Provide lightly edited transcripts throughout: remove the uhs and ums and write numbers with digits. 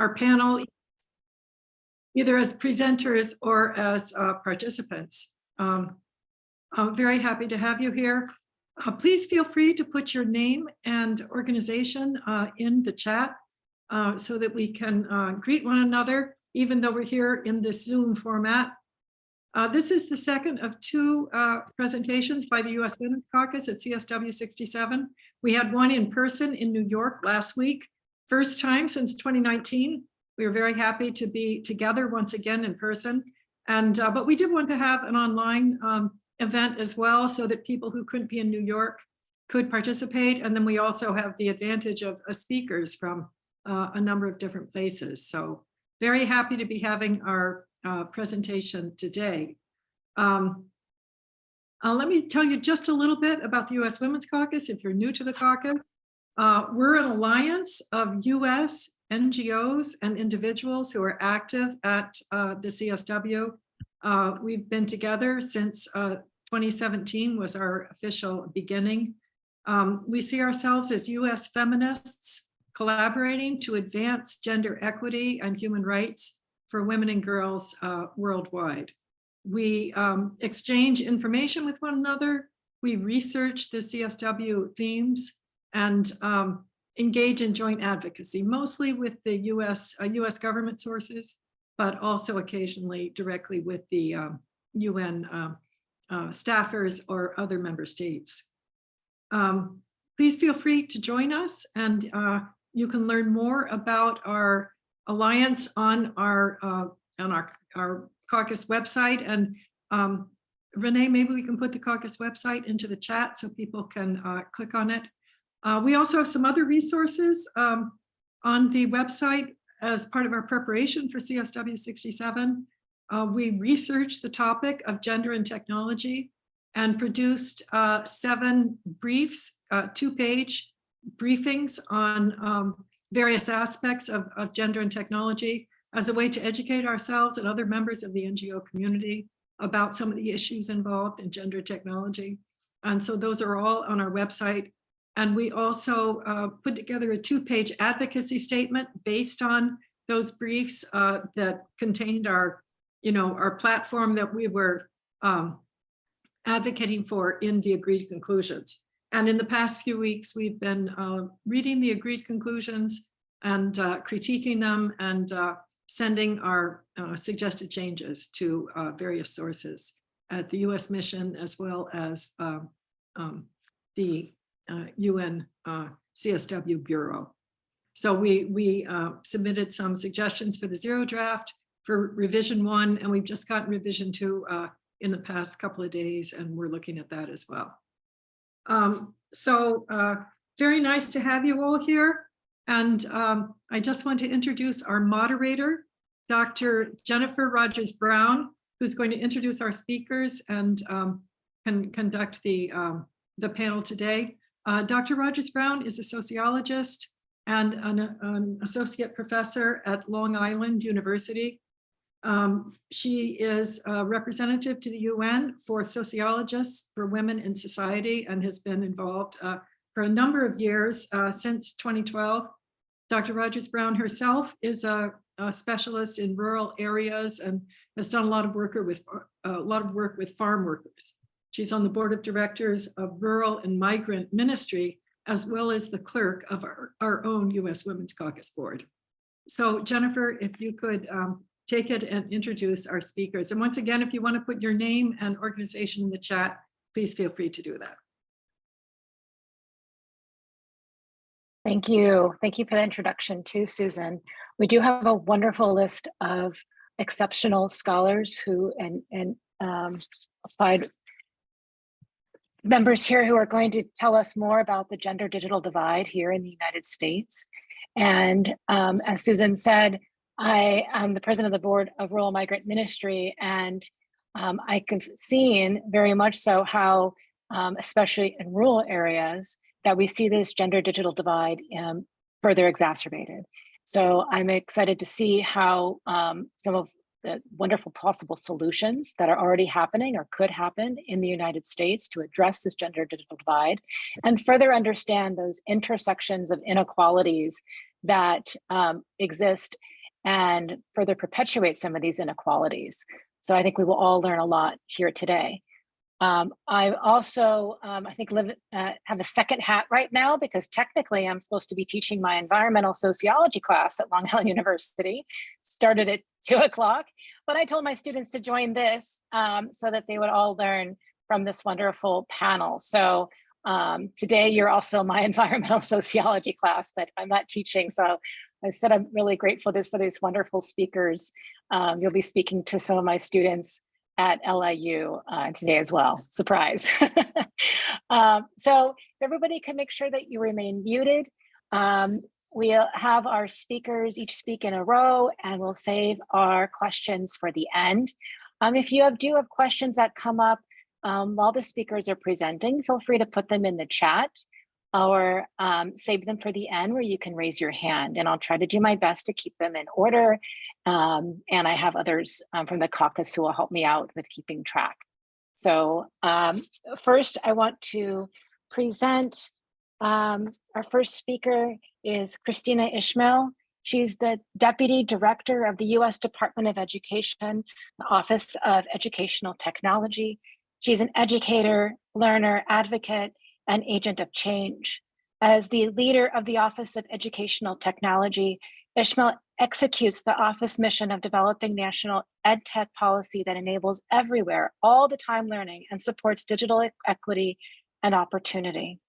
our panel, either as presenters or as participants. I'm very happy to have you here. Please feel free to put your name and organization in the chat so that we can greet one another, even though we're here in this Zoom format. This is the second of two presentations by the U.S. Women's Caucus at CSW 67. We had one in person in New York last week, first time since 2019. We were very happy to be together once again in person. And but we did want to have an online event as well, so that people who couldn't be in New York could participate. And then we also have the advantage of speakers from a number of different places. So very happy to be having our presentation today. Let me tell you just a little bit about the U.S. Women's Caucus if you're new to the caucus. We're an alliance of U.S. NGOs and individuals who are active at the CSW. We've been together since 2017 was our official beginning. We see ourselves as U.S. feminists collaborating to advance gender equity and human rights for women and girls worldwide. We exchange information with one another. We research the CSW themes and engage in joint advocacy, mostly with the US government sources, but also occasionally directly with the UN staffers or other member states. Please feel free to join us, and you can learn more about our alliance on our caucus website. And Renee, maybe we can put the caucus website into the chat so people can click on it. We also have some other resources on the website as part of our preparation for CSW 67. We researched the topic of gender and technology and produced 7 briefs, 2-page briefings on various aspects of gender and technology as a way to educate ourselves and other members of the NGO community about some of the issues involved in gender technology. And so those are all on our website. And we also put together a 2-page advocacy statement based on those briefs that contained our platform that we were advocating for in the agreed conclusions. And in the past few weeks, we've been reading the agreed conclusions and critiquing them and sending our suggested changes to various sources at the US mission, as well as the UN CSW Bureau. So we submitted some suggestions for the 0 draft for revision 1, and we've just gotten revision 2 in the past couple of days, and we're looking at that as well. Very nice to have you all here. And I just want to introduce our moderator, Dr. Jennifer Rogers-Brown, who's going to introduce our speakers and can conduct the panel today. Dr. Rogers-Brown is a sociologist and an associate professor at Long Island University. She is a representative to the UN for sociologists for women in society and has been involved for a number of years since 2012. Dr. Rogers-Brown herself is a specialist in rural areas and has done a lot of work with farm workers. She's on the board of directors of Rural and Migrant Ministry, as well as the clerk of our own U.S. Women's Caucus board. So Jennifer, if you could take it and introduce our speakers. And once again, if you want to put your name and organization in the chat, please feel free to do that. Thank you. Thank you for the introduction too, Susan. We do have a wonderful list of exceptional scholars who and applied members here who are going to tell us more about the gender digital divide here in the United States. And as Susan said, I am the president of the board of Rural Migrant Ministry, and I've seen very much so how, especially in rural areas, that we see this gender digital divide further exacerbated. So I'm excited to see how some of the wonderful possible solutions that are already happening or could happen in the United States to address this gender digital divide and further understand those intersections of inequalities that exist and further perpetuate some of these inequalities. So I think we will all learn a lot here today. I also, I think, have a second hat right now because technically I'm supposed to be teaching my environmental sociology class at Long Island University. Started at 2 o'clock, but I told my students to join this so that they would all learn from this wonderful panel. So today you're also my environmental sociology class, but I'm not teaching. So I said I'm really grateful for these wonderful speakers. You'll be speaking to some of my students at LIU today as well. Surprise. So everybody can make sure that you remain muted. We'll have our speakers each speak in a row, and we'll save our questions for the end. If you do have questions that come up while the speakers are presenting, feel free to put them in the chat or save them for the end where you can raise your hand, and I'll try to do my best to keep them in order. And I have others from the caucus who will help me out with keeping track. So first I want to present our first speaker is Kristina Ishmael. She's the Deputy Director of the U.S. Department of Education, the Office of Educational Technology. She's an educator, learner, advocate, and agent of change. As the leader of the Office of Educational Technology, Ishmael executes the office mission of developing national ed tech policy that enables everywhere, all the time learning and supports digital equity and opportunity.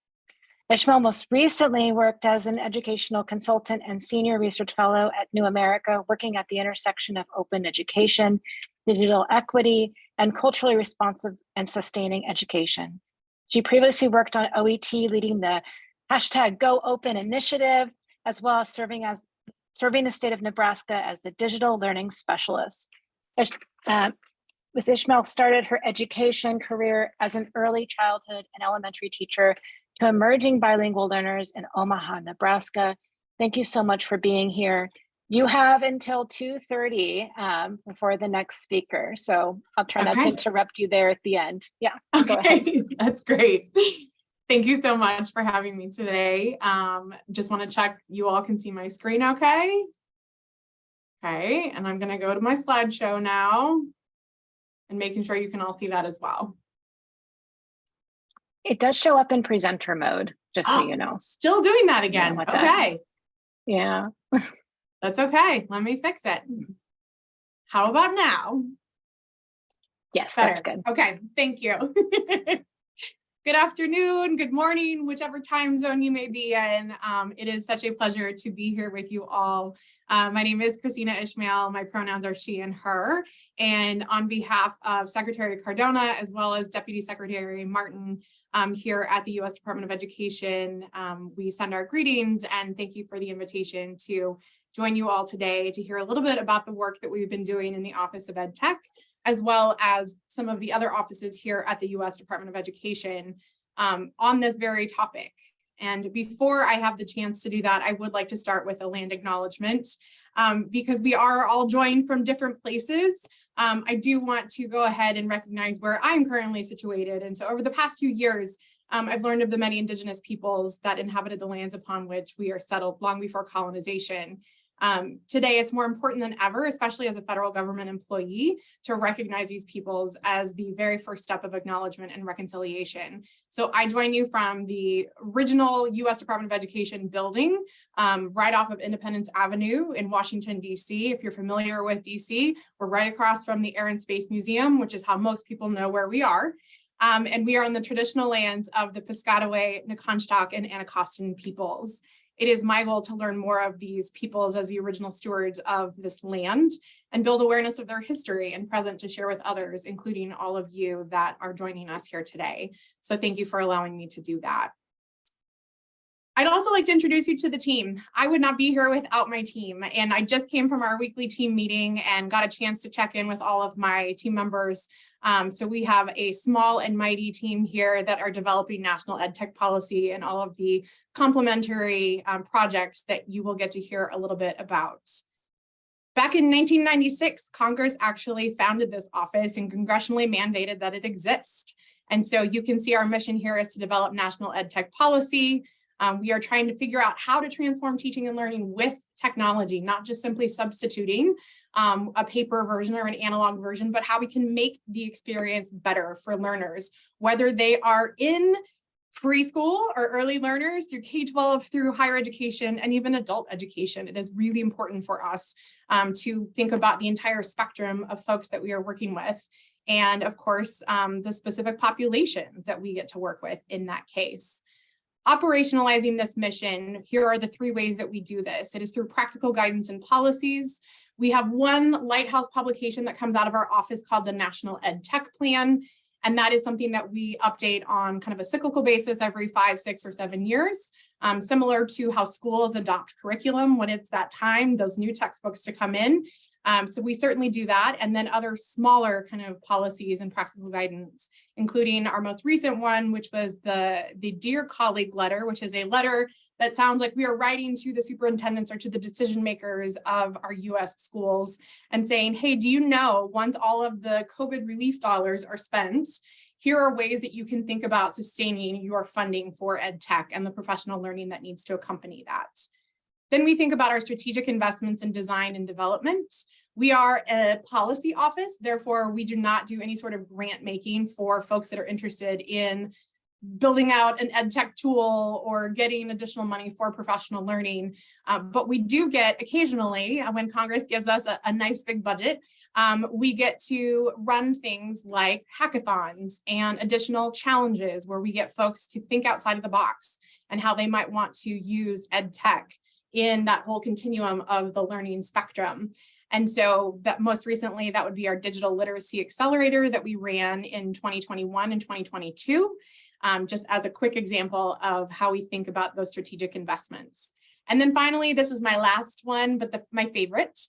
Ishmael most recently worked as an educational consultant and senior research fellow at New America, working at the intersection of open education, digital equity, and culturally responsive and sustaining education. She previously worked on OET, leading the #GoOpen initiative, as well as serving the state of Nebraska as the digital learning specialist. Ms. Ishmael started her education career as an early childhood and elementary teacher to emerging bilingual learners in Omaha, Nebraska. Thank you so much for being here. You have until 2:30 before the next speaker. So I'll try not to interrupt you there at the end. Yeah, go ahead. That's great. Thank you so much for having me today. Just want to check you all can see my screen okay? Okay, and I'm gonna go to my slideshow now and making sure you can all see that as well. It does show up in presenter mode, just so you know. Still doing that again. Like okay. That. Yeah. That's okay. Let me fix it. How about now? Yes, Better. That's good. Okay, thank you. Good afternoon, good morning, whichever time zone you may be in. It is such a pleasure to be here with you all. My name is Kristina Ishmael. My pronouns are she and her. And on behalf of Secretary Cardona, as well as Deputy Secretary Martin here at the U.S. Department of Education, we send our greetings and thank you for the invitation to join you all today to hear a little bit about the work that we've been doing in the Office of Ed Tech, as well as some of the other offices here at the U.S. Department of Education on this very topic. And before I have the chance to do that, I would like to start with a land acknowledgement because we are all joined from different places. I do want to go ahead and recognize where I'm currently situated. And so over the past few years, I've learned of the many indigenous peoples that inhabited the lands upon which we are settled long before colonization. Today, it's more important than ever, especially as a federal government employee, to recognize these peoples as the very first step of acknowledgement and reconciliation. So I join you from the original U.S. Department of Education building, right off of Independence Avenue in Washington, D.C. If you're familiar with D.C., we're right across from the Air and Space Museum, which is how most people know where we are. And we are on the traditional lands of the Piscataway, Nacogdoches, and Anacostan peoples. It is my goal to learn more of these peoples as the original stewards of this land and build awareness of their history and present to share with others, including all of you that are joining us here today. So thank you for allowing me to do that. I'd also like to introduce you to the team. I would not be here without my team. And I just came from our weekly team meeting and got a chance to check in with all of my team members. So we have a small and mighty team here that are developing national ed tech policy and all of the complementary projects that you will get to hear a little bit about. Back in 1996, Congress actually founded this office and congressionally mandated that it exist. And so you can see our mission here is to develop national ed tech policy, We are trying to figure out how to transform teaching and learning with technology, not just simply substituting a paper version or an analog version, but how we can make the experience better for learners, whether they are in preschool or early learners through K-12, through higher education, and even adult education. It is really important for us to think about the entire spectrum of folks that we are working with. And of course, the specific populations that we get to work with in that case. Operationalizing this mission, here are the 3 ways that we do this. It is through practical guidance and policies. We have one lighthouse publication that comes out of our office called the National Ed Tech Plan. And that is something that we update on kind of a cyclical basis every 5, 6, or 7 years, similar to how schools adopt curriculum when it's that time, those new textbooks to come in. So we certainly do that. And then other smaller kind of policies and practical guidance, including our most recent one, which was the Dear Colleague letter, which is a letter that sounds like we are writing to the superintendents or to the decision makers of our US schools and saying, hey, do you know, once all of the COVID relief dollars are spent, here are ways that you can think about sustaining your funding for ed tech and the professional learning that needs to accompany that. Then we think about our strategic investments in design and development. We are a policy office, therefore we do not do any sort of grant making for folks that are interested in building out an ed tech tool or getting additional money for professional learning. But we do get occasionally, when Congress gives us a nice big budget, we get to run things like hackathons and additional challenges where we get folks to think outside of the box and how they might want to use ed tech in that whole continuum of the learning spectrum. And so that most recently, that would be our digital literacy accelerator that we ran in 2021 and 2022. Just as a quick example of how we think about those strategic investments. And then finally, this is my last one, but my favorite.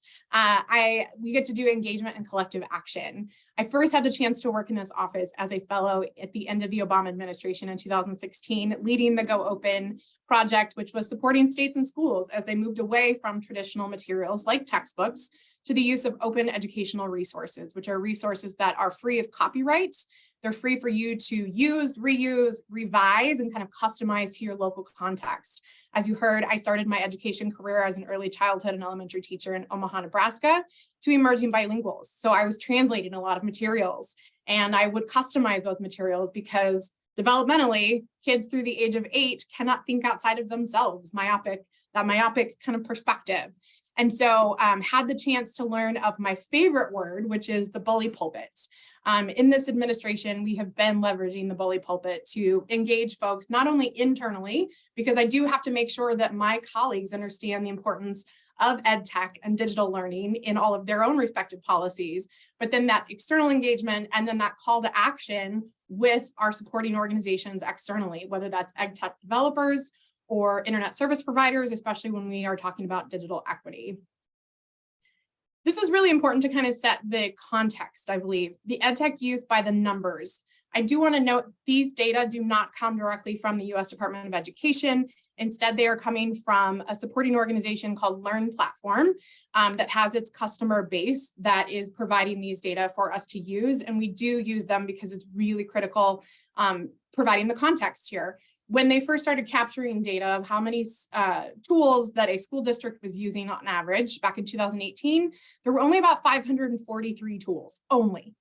We get to do engagement and collective action. I first had the chance to work in this office as a fellow at the end of the Obama administration in 2016, leading the Go Open project, which was supporting states and schools as they moved away from traditional materials like textbooks to the use of open educational resources, which are resources that are free of copyright. They're free for you to use, reuse, revise, and kind of customize to your local context. As you heard, I started my education career as an early childhood and elementary teacher in Omaha, Nebraska, to emerging bilinguals. So I was translating a lot of materials, and I would customize those materials because developmentally, kids through the age of 8 cannot think outside of themselves, that myopic kind of perspective. And so had the chance to learn of my favorite word, which is the bully pulpit. In this administration, we have been leveraging the bully pulpit to engage folks, not only internally, because I do have to make sure that my colleagues understand the importance of ed tech and digital learning in all of their own respective policies, but then that external engagement and then that call to action with our supporting organizations externally, whether that's ed tech developers or internet service providers, especially when we are talking about digital equity. This is really important to kind of set the context, I believe. The EdTech use by the numbers. I do want to note these data do not come directly from the US Department of Education. Instead, they are coming from a supporting organization called Learn Platform that has its customer base that is providing these data for us to use. And we do use them because it's really critical providing the context here. When they first started capturing data of how many tools that a school district was using on average back in 2018, there were only about 543 tools, only.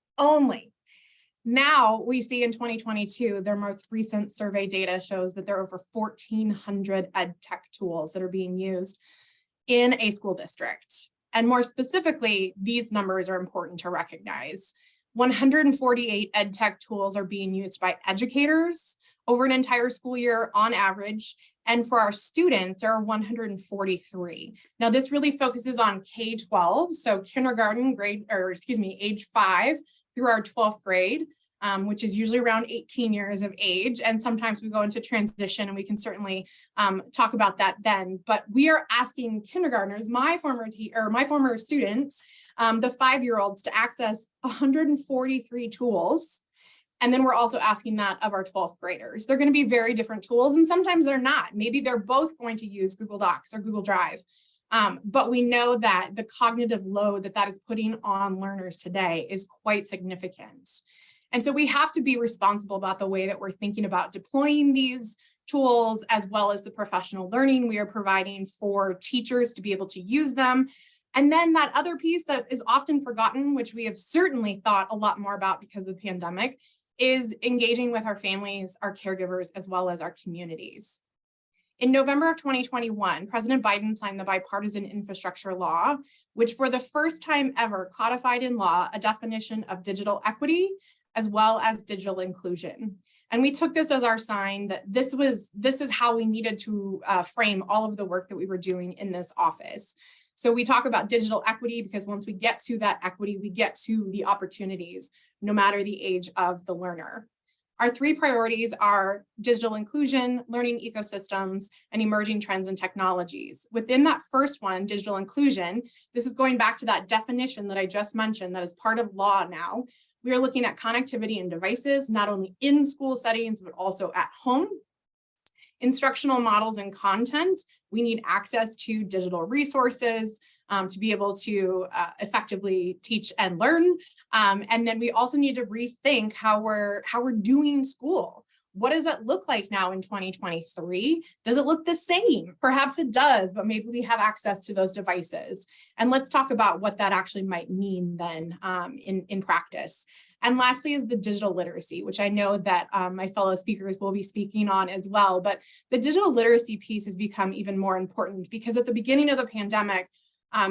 Now we see in 2022, their most recent survey data shows that there are over 1,400 ed tech tools that are being used in a school district. And more specifically, these numbers are important to recognize. 148 ed tech tools are being used by educators over an entire school year on average. And for our students, there are 143. Now, this really focuses on K-12, so kindergarten age 5 through our 12th grade, which is usually around 18 years of age. And sometimes we go into transition and we can certainly talk about that then. But we are asking kindergartners, my former students, the 5-year-olds, to access 143 tools. And then we're also asking that of our 12th graders. They're going to be very different tools, and sometimes they're not. Maybe they're both going to use Google Docs or Google Drive. But we know that the cognitive load that is putting on learners today is quite significant. And so we have to be responsible about the way that we're thinking about deploying these tools, as well as the professional learning we are providing for teachers to be able to use them. And then that other piece that is often forgotten, which we have certainly thought a lot more about because of the pandemic, is engaging with our families, our caregivers, as well as our communities. In November of 2021, President Biden signed the bipartisan infrastructure law, which for the first time ever codified in law a definition of digital equity as well as digital inclusion. And we took this as our sign that this is how we needed to frame all of the work that we were doing in this office. So we talk about digital equity because once we get to that equity, we get to the opportunities, no matter the age of the learner. Our three priorities are digital inclusion, learning ecosystems, and emerging trends and technologies. Within that first one, digital inclusion, this is going back to that definition that I just mentioned that is part of law now. We are looking at connectivity and devices, not only in school settings, but also at home. Instructional models and content, we need access to digital resources to be able to effectively teach and learn. And then we also need to rethink how we're doing school. What does it look like now in 2023? Does it look the same? Perhaps it does, but maybe we have access to those devices. And let's talk about what that actually might mean then in practice. And lastly is the digital literacy, which I know that my fellow speakers will be speaking on as well. But the digital literacy piece has become even more important because at the beginning of the pandemic,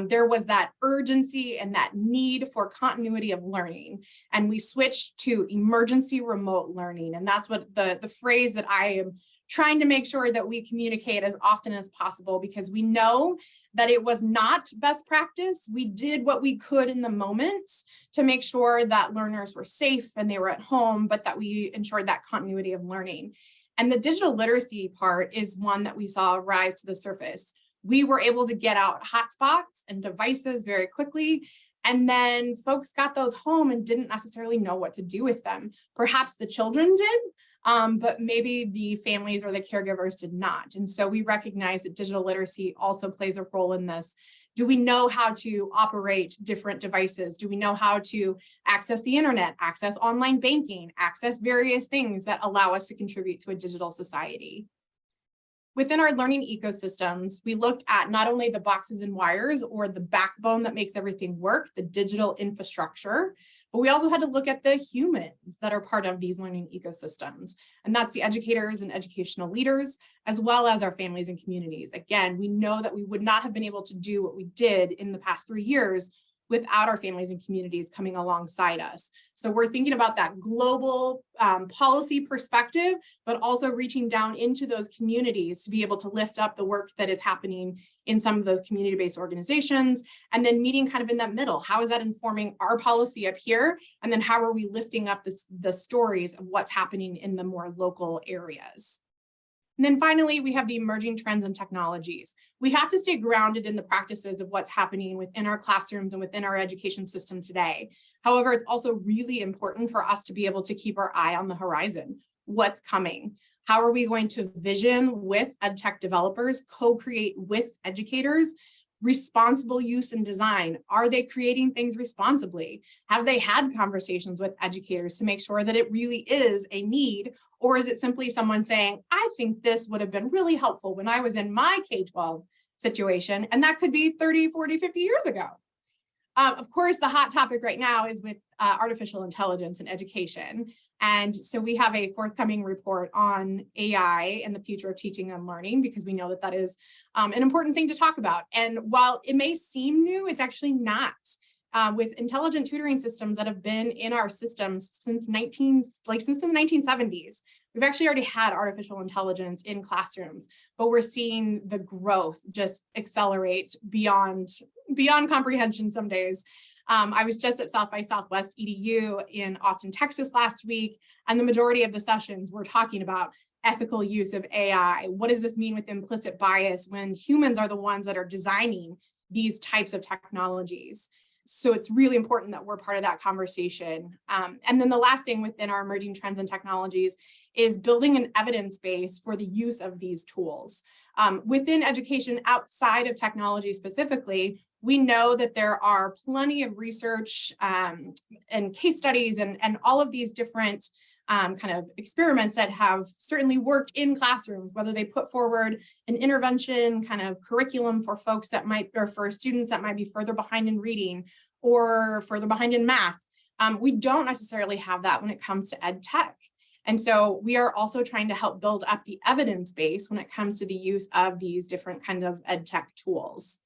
there was that urgency and that need for continuity of learning. And we switched to emergency remote learning. And that's what the phrase that I am trying to make sure that we communicate as often as possible, because we know that it was not best practice. We did what we could in the moment to make sure that learners were safe and they were at home, but that we ensured that continuity of learning. And the digital literacy part is one that we saw rise to the surface. We were able to get out hotspots and devices very quickly. And then folks got those home and didn't necessarily know what to do with them. Perhaps the children did, but maybe the families or the caregivers did not. And so we recognize that digital literacy also plays a role in this. Do we know how to operate different devices? Do we know how to access the internet, access online banking, access various things that allow us to contribute to a digital society? Within our learning ecosystems, we looked at not only the boxes and wires or the backbone that makes everything work, the digital infrastructure, but we also had to look at the humans that are part of these learning ecosystems. And that's the educators and educational leaders, as well as our families and communities. Again, we know that we would not have been able to do what we did in the past 3 years without our families and communities coming alongside us. So we're thinking about that global policy perspective, but also reaching down into those communities to be able to lift up the work that is happening in some of those community-based organizations, and then meeting kind of in that middle. How is that informing our policy up here? And then how are we lifting up the stories of what's happening in the more local areas? And then finally, we have the emerging trends and technologies. We have to stay grounded in the practices of what's happening within our classrooms and within our education system today. However, it's also really important for us to be able to keep our eye on the horizon. What's coming? How are we going to vision with EdTech developers, co-create with educators, responsible use and design? Are they creating things responsibly? Have they had conversations with educators to make sure that it really is a need? Or is it simply someone saying, I think this would have been really helpful when I was in my K-12 situation, and that could be 30, 40, 50 years ago. Of course, the hot topic right now is with artificial intelligence in education. And so we have a forthcoming report on AI and the future of teaching and learning, because we know that that is an important thing to talk about. And while it may seem new, it's actually not. With intelligent tutoring systems that have been in our systems since the 1970s. We've actually already had artificial intelligence in classrooms, but we're seeing the growth just accelerate beyond comprehension some days. I was just at South by Southwest EDU in Austin, Texas last week, and the majority of the sessions were talking about ethical use of AI. What does this mean with implicit bias when humans are the ones that are designing these types of technologies? So it's really important that we're part of that conversation. And then the last thing within our emerging trends and technologies is building an evidence base for the use of these tools. Within education outside of technology specifically, we know that there are plenty of research and case studies and all of these different kind of experiments that have certainly worked in classrooms, whether they put forward an intervention kind of curriculum for folks that might, or for students that might be further behind in reading or further behind in math. We don't necessarily have that when it comes to ed tech. And so we are also trying to help build up the evidence base when it comes to the use of these different kinds of ed tech tools.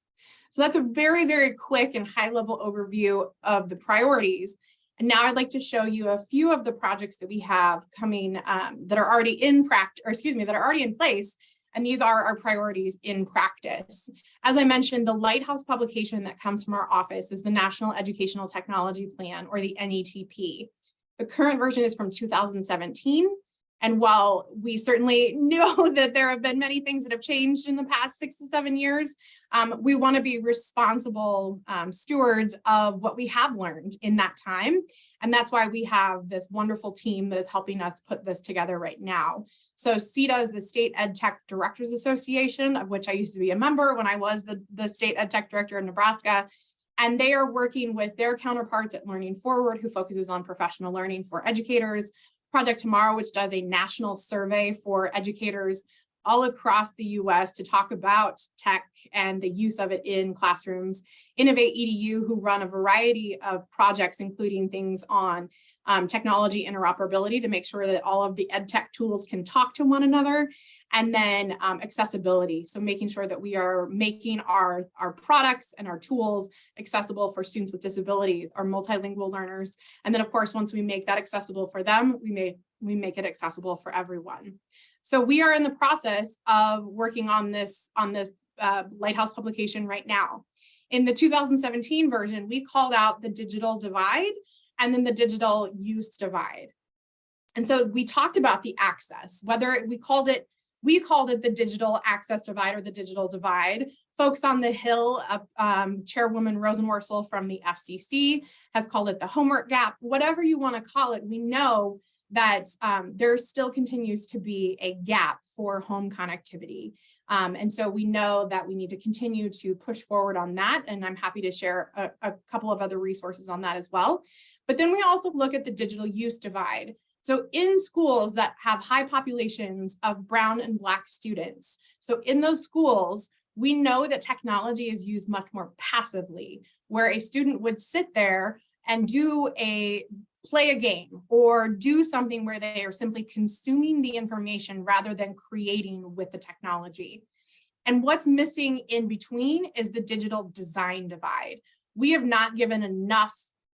So that's a very, very quick and high level overview of the priorities. And now I'd like to show you a few of the projects that we have coming that are already in practice, or excuse me, that are already in place. And these are our priorities in practice. As I mentioned, the lighthouse publication that comes from our office is the National Educational Technology Plan, or the NETP. The current version is from 2017. And while we certainly know that there have been many things that have changed in the past 6 to 7 years, we want to be responsible stewards of what we have learned in that time. And that's why we have this wonderful team that is helping us put this together right now. So CETA is the State Ed Tech Directors Association, of which I used to be a member when I was the State Ed Tech Director in Nebraska. And they are working with their counterparts at Learning Forward, who focuses on professional learning for educators, Project Tomorrow, which does a national survey for educators all across the US to talk about tech and the use of it in classrooms. Innovate EDU, who run a variety of projects, including things on technology interoperability to make sure that all of the ed tech tools can talk to one another. And then accessibility, so making sure that we are making our products and our tools accessible for students with disabilities or multilingual learners. And then of course, once we make that accessible for them, we make it accessible for everyone. So we are in the process of working on this Lighthouse publication right now. In the 2017 version, we called out the digital divide and then the digital use divide. And so we talked about the access, whether we called it the digital access divide or the digital divide. Folks on the Hill, Chairwoman Rosenworcel from the FCC has called it the homework gap. Whatever you want to call it, we know that there still continues to be a gap for home connectivity. And so we know that we need to continue to push forward on that. And I'm happy to share a couple of other resources on that as well. But then we also look at the digital use divide. So in schools that have high populations of Brown and Black students, so in those schools, we know that technology is used much more passively, where a student would sit there and play a game or do something where they are simply consuming the information rather than creating with the technology. And what's missing in between is the digital design divide. We have not given enough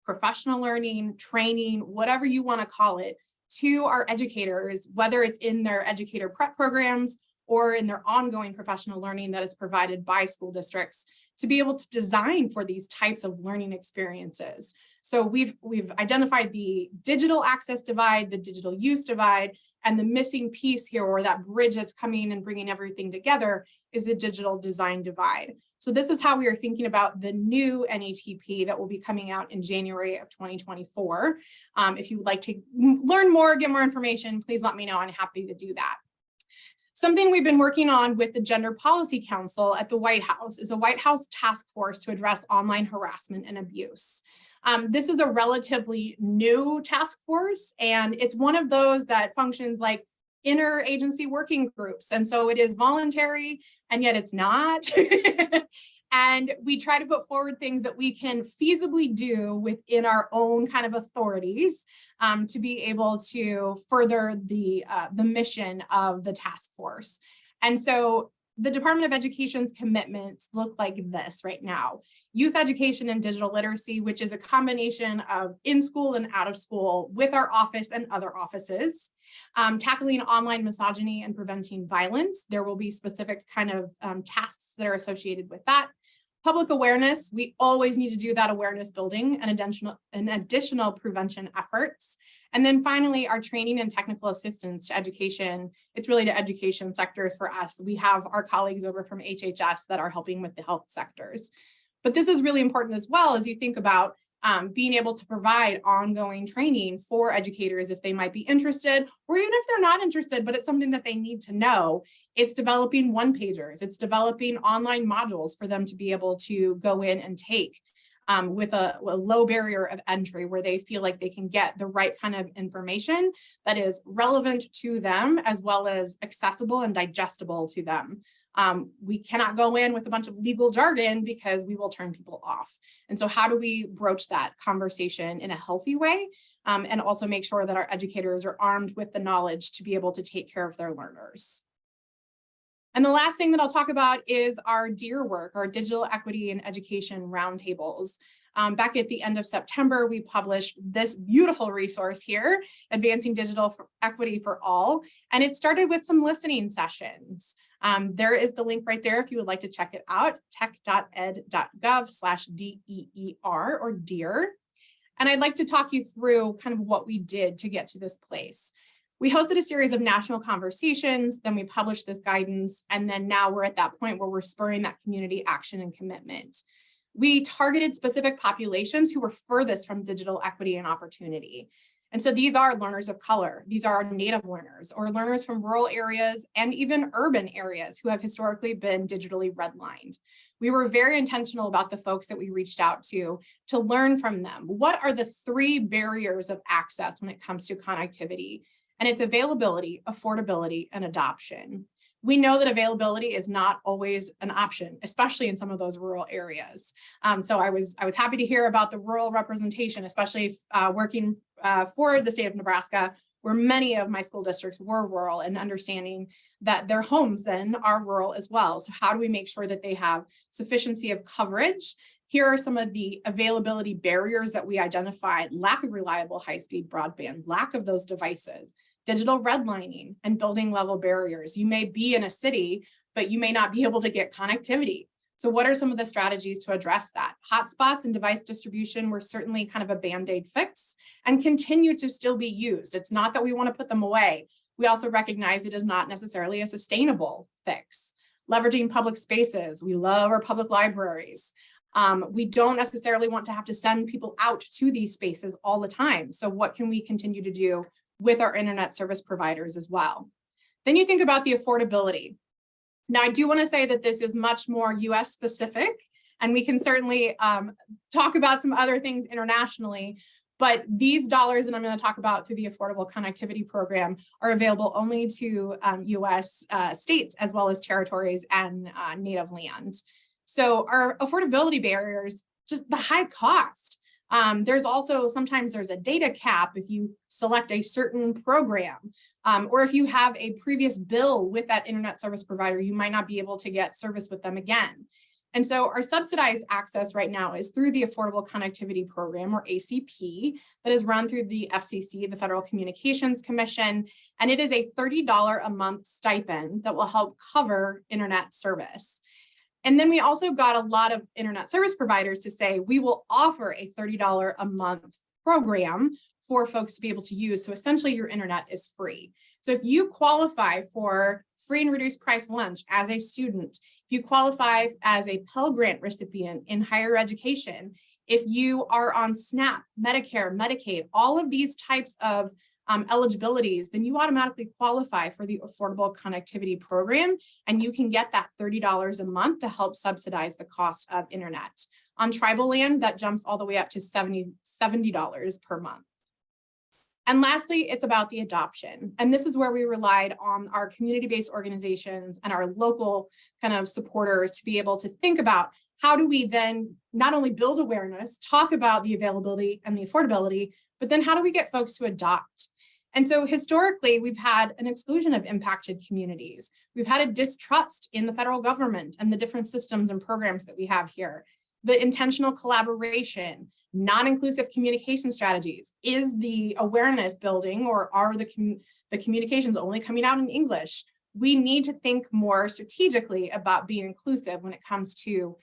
professional learning, training, whatever you want to call it, to our educators, whether it's in their educator prep programs or in their ongoing professional learning that is provided by school districts, to be able to design for these types of learning experiences. So we've identified the digital access divide, the digital use divide, and the missing piece here, or that bridge that's coming and bringing everything together, is the digital design divide. So this is how we are thinking about the new NETP that will be coming out in January of 2024. If you would like to learn more, get more information, please let me know. I'm happy to do that. Something we've been working on with the Gender Policy Council at the White House is a White House task force to address online harassment and abuse. This is a relatively new task force, and it's one of those that functions like interagency working groups. And so it is voluntary, and yet it's not. And we try to put forward things that we can feasibly do within our own kind of authorities to be able to further the mission of the task force. And so the Department of Education's commitments look like this right now. Youth education and digital literacy, which is a combination of in-school and out-of-school with our office and other offices. Tackling online misogyny and preventing violence. There will be specific kind of tasks that are associated with that. Public awareness, we always need to do that awareness building and additional prevention efforts. And then finally, our training and technical assistance to education. It's really to education sectors for us. We have our colleagues over from HHS that are helping with the health sectors. But this is really important as well as you think about being able to provide ongoing training for educators if they might be interested, or even if they're not interested, but it's something that they need to know. It's developing one-pagers, it's developing online modules for them to be able to go in and take. with a low barrier of entry where they feel like they can get the right kind of information that is relevant to them as well as accessible and digestible to them. We cannot go in with a bunch of legal jargon because we will turn people off. And so how do we broach that conversation in a healthy way and also make sure that our educators are armed with the knowledge to be able to take care of their learners? And the last thing that I'll talk about is our DEAR work, our Digital Equity and Education Roundtables. Back at the end of September, we published this beautiful resource here, Advancing Digital Equity for All, and it started with some listening sessions. There is the link right there if you would like to check it out, tech.ed.gov/DEER or DEAR. And I'd like to talk you through kind of what we did to get to this place. We hosted a series of national conversations, then we published this guidance, and then now we're at that point where we're spurring that community action and commitment. We targeted specific populations who were furthest from digital equity and opportunity. And so these are learners of color, these are Native learners or learners from rural areas and even urban areas who have historically been digitally redlined. We were very intentional about the folks that we reached out to learn from them. What are the 3 barriers of access when it comes to connectivity? And it's availability, affordability, and adoption. We know that availability is not always an option, especially in some of those rural areas. So I was happy to hear about the rural representation, especially working for the state of Nebraska, where many of my school districts were rural, and understanding that their homes then are rural as well. So how do we make sure that they have sufficiency of coverage? Here are some of the availability barriers that we identified: lack of reliable high-speed broadband, lack of those devices, digital redlining, and building level barriers. You may be in a city, but you may not be able to get connectivity. So what are some of the strategies to address that? Hotspots and device distribution were certainly kind of a Band-Aid fix and continue to still be used. It's not that we want to put them away. We also recognize it is not necessarily a sustainable fix. Leveraging public spaces. We love our public libraries. We don't necessarily want to have to send people out to these spaces all the time. So what can we continue to do with our internet service providers as well? Then you think about the affordability. Now, I do want to say that this is much more US specific, and we can certainly talk about some other things internationally, but these dollars that I'm going to talk about through the Affordable Connectivity Program are available only to US states as well as territories and native lands. So our affordability barriers, just the high cost. There's also, sometimes there's a data cap if you select a certain program, or if you have a previous bill with that internet service provider, you might not be able to get service with them again. And so our subsidized access right now is through the Affordable Connectivity Program, or ACP, that is run through the FCC, the Federal Communications Commission, and it is a $30 a month stipend that will help cover internet service. And then we also got a lot of internet service providers to say, we will offer a $30 a month program for folks to be able to use. So essentially your internet is free. So if you qualify for free and reduced price lunch as a student, if you qualify as a Pell Grant recipient in higher education, if you are on SNAP, Medicare, Medicaid, all of these types of eligibilities, then you automatically qualify for the Affordable Connectivity Program, and you can get that $30 a month to help subsidize the cost of internet. On tribal land, that jumps all the way up to $70 per month. And lastly, it's about the adoption. And this is where we relied on our community-based organizations and our local kind of supporters to be able to think about how do we then not only build awareness, talk about the availability and the affordability, but then how do we get folks to adopt? And so historically, we've had an exclusion of impacted communities. We've had a distrust in the federal government and the different systems and programs that we have here. The intentional collaboration, non-inclusive communication strategies. Is the awareness building, or are the communications only coming out in English? We need to think more strategically about being inclusive when it comes to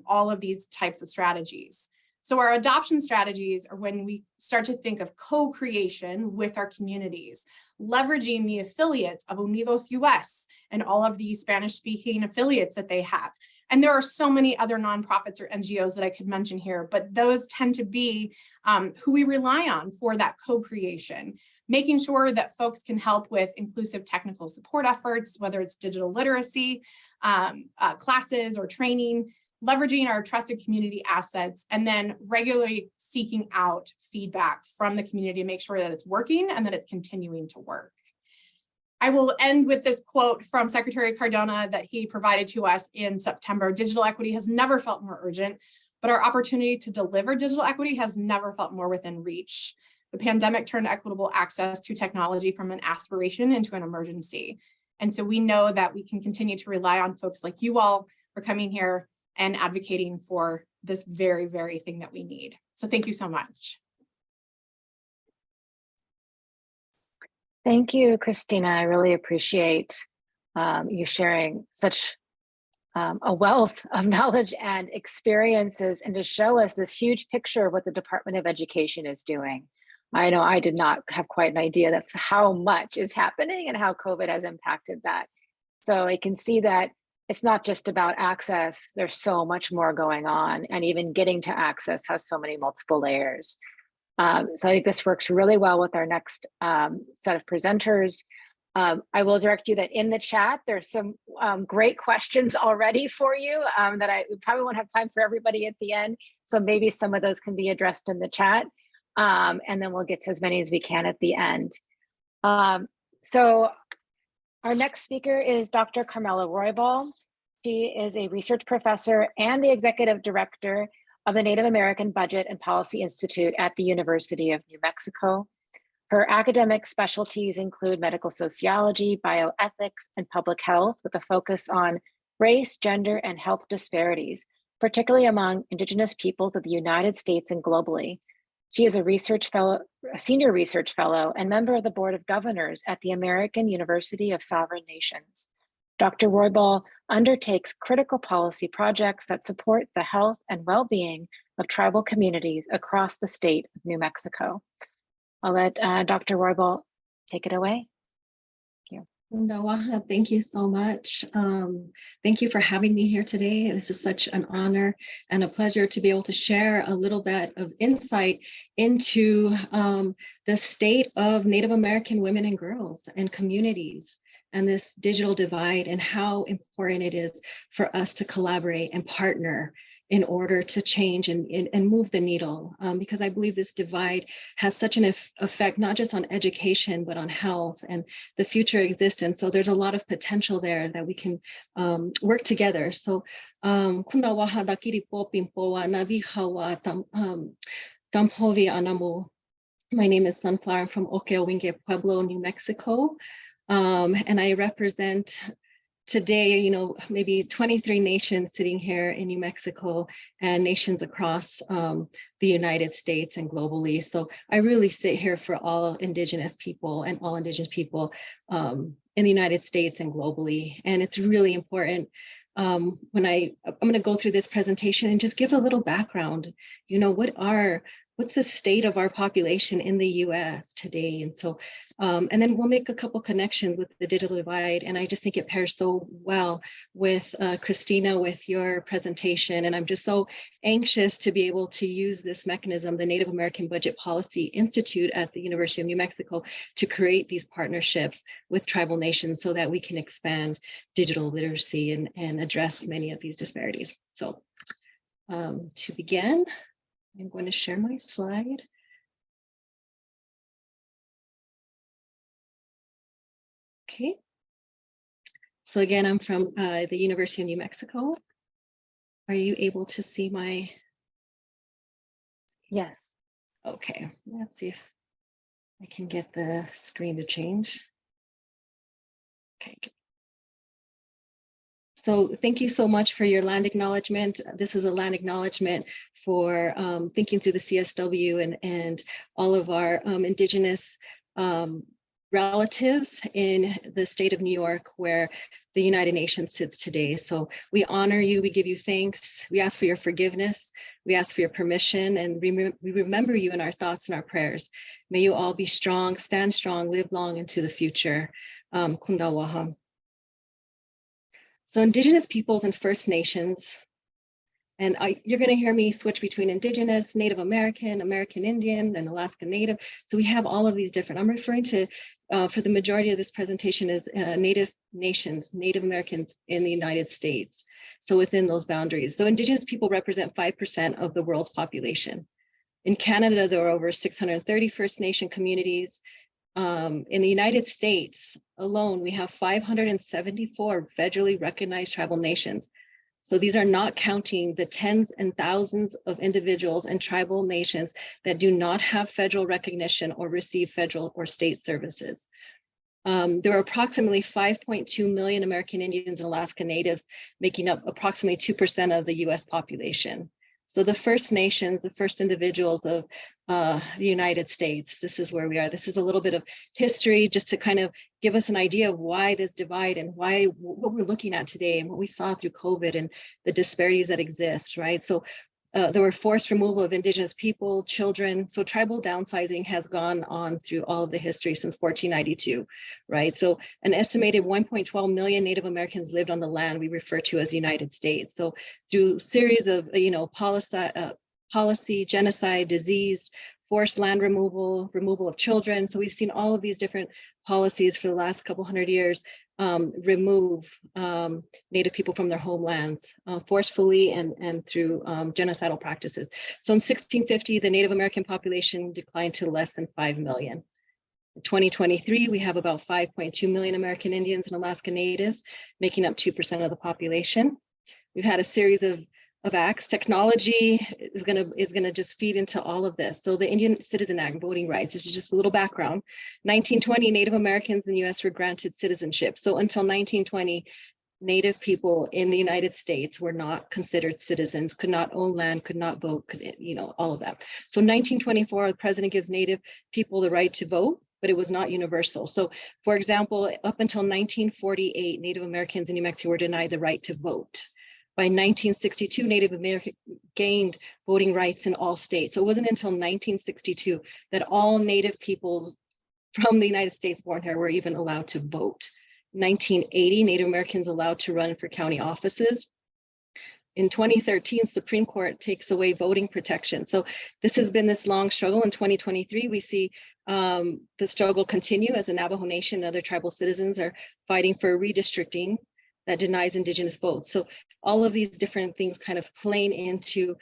all of these types of strategies. So our adoption strategies are when we start to think of co-creation with our communities, leveraging the affiliates of Unidos US and all of the Spanish-speaking affiliates that they have. And there are so many other nonprofits or NGOs that I could mention here, but those tend to be who we rely on for that co-creation, making sure that folks can help with inclusive technical support efforts, whether it's digital literacy, classes or training, leveraging our trusted community assets, and then regularly seeking out feedback from the community to make sure that it's working and that it's continuing to work. I will end with this quote from Secretary Cardona that he provided to us in September. Digital equity has never felt more urgent, but our opportunity to deliver digital equity has never felt more within reach. The pandemic turned equitable access to technology from an aspiration into an emergency. And so we know that we can continue to rely on folks like you all for coming here and advocating for this very, very thing that we need. So thank you so much. Thank you, Kristina. I really appreciate you sharing such a wealth of knowledge and experiences, and to show us this huge picture of what the Department of Education is doing. I know I did not have quite an idea of how much is happening and how COVID has impacted that. So I can see that it's not just about access, there's so much more going on, and even getting to access has so many multiple layers. So I think this works really well with our next set of presenters. I will direct you that in the chat, there's some great questions already for you that we probably won't have time for everybody at the end. So maybe some of those can be addressed in the chat, and then we'll get to as many as we can at the end. So our next speaker is Dr. Carmela Roybal. She is a research professor and the executive director of the Native American Budget and Policy Institute at the University of New Mexico. Her academic specialties include medical sociology, bioethics, and public health, with a focus on race, gender, and health disparities, particularly among Indigenous peoples of the United States and globally. She is a senior research fellow and member of the Board of Governors at the American University of Sovereign Nations. Dr. Roybal undertakes critical policy projects that support the health and well-being of tribal communities across the state of New Mexico. I'll let Dr. Roybal take it away. Thank you. Ndawaha, thank you so much. Thank you for having me here today. This is such an honor and a pleasure to be able to share a little bit of insight into the state of Native American women and girls and communities, and this digital divide, and how important it is for us to collaborate and partner in order to change and move the needle, because I believe this divide has such an effect, not just on education, but on health and the future existence. So there's a lot of potential there that we can work together. So my name is Sunflower. I'm from Okeowinge Pueblo, New Mexico. And I represent today, maybe 23 nations sitting here in New Mexico and nations across the United States and globally. So I really sit here for all Indigenous people and all Indigenous people in the United States and globally. And it's really important I'm going to go through this presentation and just give a little background, what's the state of our population in the US today? And so, and then we'll make a couple connections with the digital divide. And I just think it pairs so well with Kristina, with your presentation. And I'm just so anxious to be able to use this mechanism, the Native American Budget Policy Institute at the University of New Mexico, to create these partnerships with tribal nations so that we can expand digital literacy and address many of these disparities. So to begin, I'm going to share my slide. Okay. So again, I'm from the University of New Mexico. Are you able to see my? Yes. Okay, let's see if I can get the screen to change. Okay. So thank you so much for your land acknowledgement. This was a land acknowledgement for thinking through the CSW and all of our Indigenous relatives in the state of New York, where the United Nations sits today. So we honor you, we give you thanks, we ask for your forgiveness, we ask for your permission, and we remember you in our thoughts and our prayers. May you all be strong, stand strong, live long into the future. Kundawaha. So Indigenous peoples and First Nations And you're going to hear me switch between Indigenous, Native American, American Indian, and Alaska Native. So we have all of these different, I'm referring to, for the majority of this presentation is Native nations, Native Americans in the United States. So within those boundaries. So Indigenous people represent 5% of the world's population. In Canada, there are over 630 First Nation communities. In the United States alone, we have 574 federally recognized tribal nations. So these are not counting the tens and thousands of individuals and tribal nations that do not have federal recognition or receive federal or state services. There are approximately 5.2 million American Indians and Alaska Natives, making up approximately 2% of the US population. So the First Nations, the first individuals of the United States, this is where we are. This is a little bit of history just to kind of give us an idea of why this divide and why what we're looking at today and what we saw through COVID and the disparities that exist, right? So there were forced removal of Indigenous people, children. So tribal downsizing has gone on through all of the history since 1492, right? So an estimated 1.12 million Native Americans lived on the land we refer to as the United States. So through series of, policy, genocide, disease, forced land removal, removal of children. So we've seen all of these different policies for the last couple hundred years remove Native people from their homelands forcefully and through genocidal practices. So in 1650, the Native American population declined to less than 5 million. In 2023, we have about 5.2 million American Indians and Alaska Natives, making up 2% of the population. We've had a series of acts. Technology is gonna just feed into all of this. So the Indian Citizen Act, voting rights, this is just a little background. 1920, Native Americans in the US were granted citizenship. So until 1920, Native people in the United States were not considered citizens, could not own land, could not vote, all of that. So 1924, the president gives Native people the right to vote, but it was not universal. So for example, up until 1948, Native Americans in New Mexico were denied the right to vote. By 1962, Native Americans gained voting rights in all states. So it wasn't until 1962 that all Native people from the United States born here were even allowed to vote. 1980, Native Americans allowed to run for county offices. In 2013, Supreme Court takes away voting protection. So this has been this long struggle. In 2023, we see the struggle continue as the Navajo Nation and other tribal citizens are fighting for redistricting that denies Indigenous votes. So all of these different things kind of playing into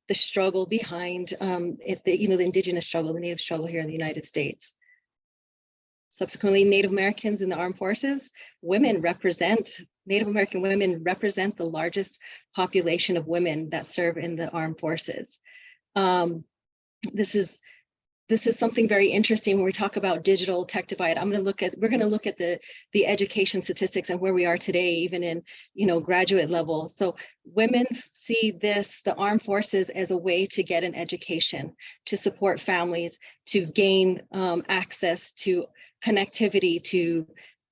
the struggle behind the Indigenous struggle, the Native struggle here in the United States. Subsequently, Native Americans in the armed forces, Native American women represent the largest population of women that serve in the armed forces. This is something very interesting when we talk about digital tech divide. We're going to look at the education statistics and where we are today, even in graduate level. So women see the armed forces as a way to get an education, to support families, to gain access to connectivity,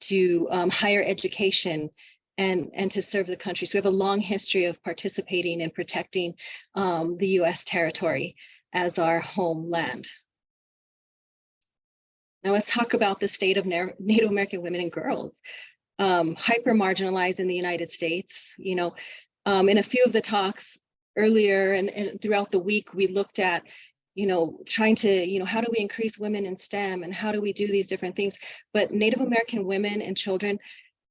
to higher education, and to serve the country. So we have a long history of participating and protecting the U.S. territory as our homeland. Now let's talk about the state of Native American women and girls. Hyper marginalized in the United States. In a few of the talks earlier and throughout the week, we looked at, trying to, how do we increase women in STEM and how do we do these different things? But Native American women and children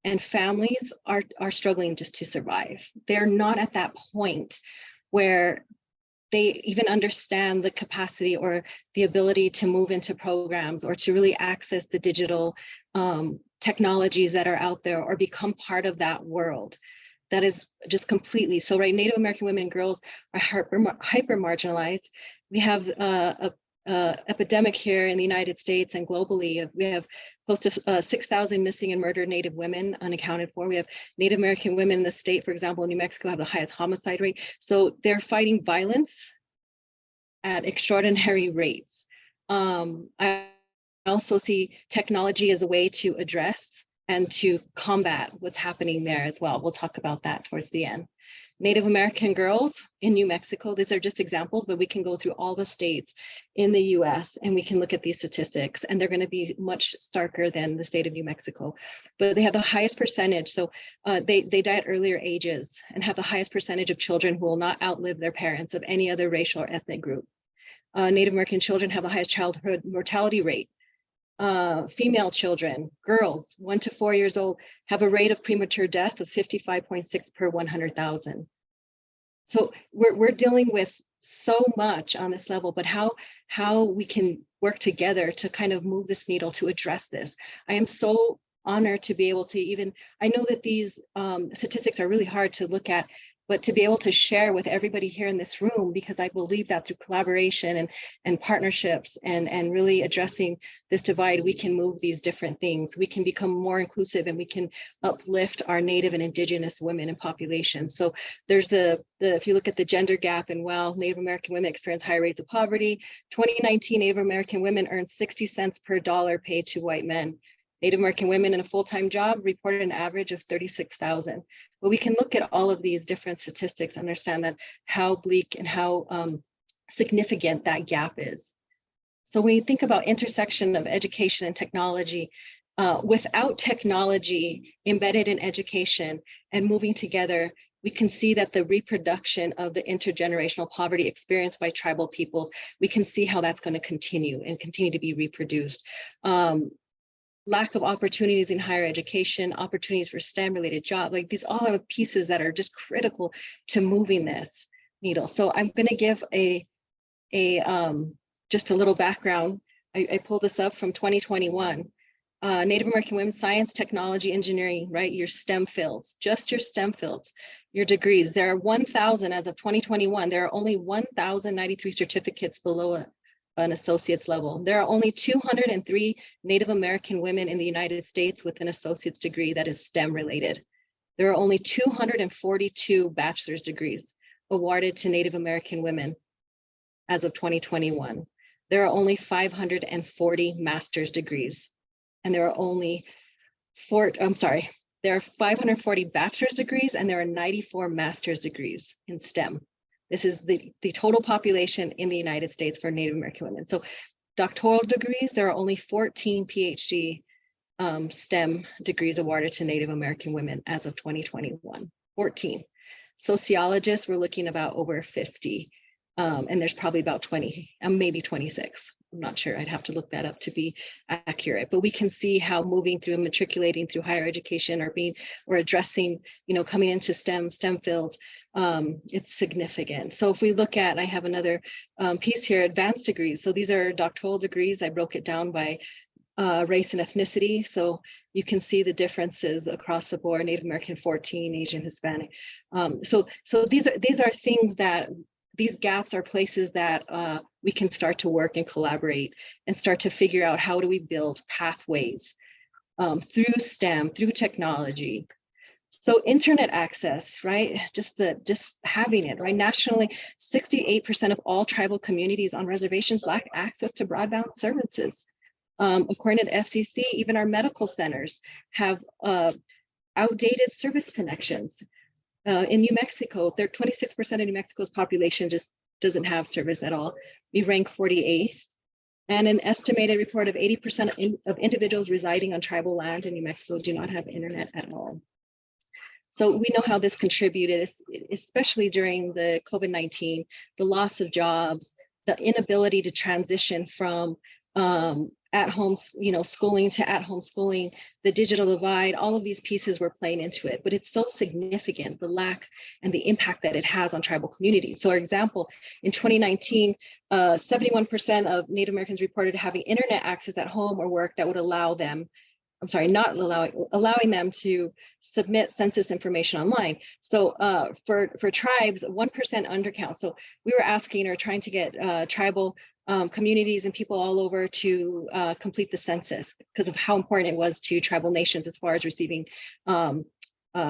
and families are struggling just to survive. They're not at that point where they even understand the capacity or the ability to move into programs or to really access the digital technologies that are out there or become part of that world. That is just completely, so right, Native American women and girls are hyper marginalized. We have a epidemic here in the United States and globally. We have close to 6,000 missing and murdered Native women unaccounted for. We have Native American women in the state, for example, in New Mexico, have the highest homicide rate. So they're fighting violence at extraordinary rates. I also see technology as a way to address and to combat what's happening there as well. We'll talk about that towards the end. Native American girls in New Mexico, these are just examples, but we can go through all the states in the US and we can look at these statistics, and they're going to be much starker than the state of New Mexico. But they have the highest percentage. So they die at earlier ages and have the highest percentage of children who will not outlive their parents of any other racial or ethnic group. Native American children have the highest childhood mortality rate. Female children, girls 1 to 4 years old, have a rate of premature death of 55.6 per 100,000. So we're dealing with so much on this level, but how we can work together to kind of move this needle to address this. I am so honored to be able to I know that these statistics are really hard to look at, but to be able to share with everybody here in this room, because I believe that through collaboration and partnerships and really addressing this divide, we can move these different things. We can become more inclusive and we can uplift our Native and Indigenous women and population. So there's if you look at the gender gap and wealth, Native American women experience higher rates of poverty. 2019, Native American women earned 60 cents per dollar paid to white men. Native American women in a full-time job reported an average of 36,000. But we can look at all of these different statistics, understand that how bleak and how significant that gap is. So when you think about intersection of education and technology, without technology embedded in education and moving together, we can see that the reproduction of the intergenerational poverty experienced by tribal peoples, we can see how that's going to continue to be reproduced. Lack of opportunities in higher education, opportunities for STEM-related jobs, like these all are pieces that are just critical to moving this needle. So I'm going to give just a little background. I pulled this up from 2021. Native American women, science, technology, engineering, right? Your STEM fields, just your STEM fields, your degrees. There are 1,000 as of 2021. There are only 1,093 certificates below an associate's level. There are only 203 Native American women in the United States with an associate's degree that is STEM related. There are only 242 bachelor's degrees awarded to Native American women as of 2021. There are only 540 master's degrees, and there are only there are 540 bachelor's degrees and there are 94 master's degrees in STEM. This is the total population in the United States for Native American women. So doctoral degrees, there are only 14 PhD STEM degrees awarded to Native American women as of 2021, 14. Sociologists, we're looking about over 50. And there's probably about 20, maybe 26. I'm not sure, I'd have to look that up to be accurate, but we can see how moving through and matriculating through higher education or addressing, coming into STEM fields, it's significant. So if we look at, I have another piece here, advanced degrees. So these are doctoral degrees. I broke it down by race and ethnicity. So you can see the differences across the board, Native American 14, Asian, Hispanic. So these are things that, these gaps are places that we can start to work and collaborate and start to figure out how do we build pathways through STEM, through technology. So internet access, right? Just having it, right? Nationally, 68% of all tribal communities on reservations lack access to broadband services. According to the FCC, even our medical centers have outdated service connections. In New Mexico, 26% of New Mexico's population just doesn't have service at all. We rank 48th. And an estimated report of 80% of individuals residing on tribal land in New Mexico do not have internet at all. So we know how this contributed, especially during the COVID-19, the loss of jobs, the inability to transition from at-home, schooling to at-home schooling, the digital divide, all of these pieces were playing into it, but it's so significant, the lack and the impact that it has on tribal communities. So for example, in 2019, 71% of Native Americans reported having internet access at home or work that would allow them, allowing them to submit census information online. So for tribes, 1% undercount. So we were asking or trying to get tribal communities and people all over to complete the census because of how important it was to tribal nations as far as receiving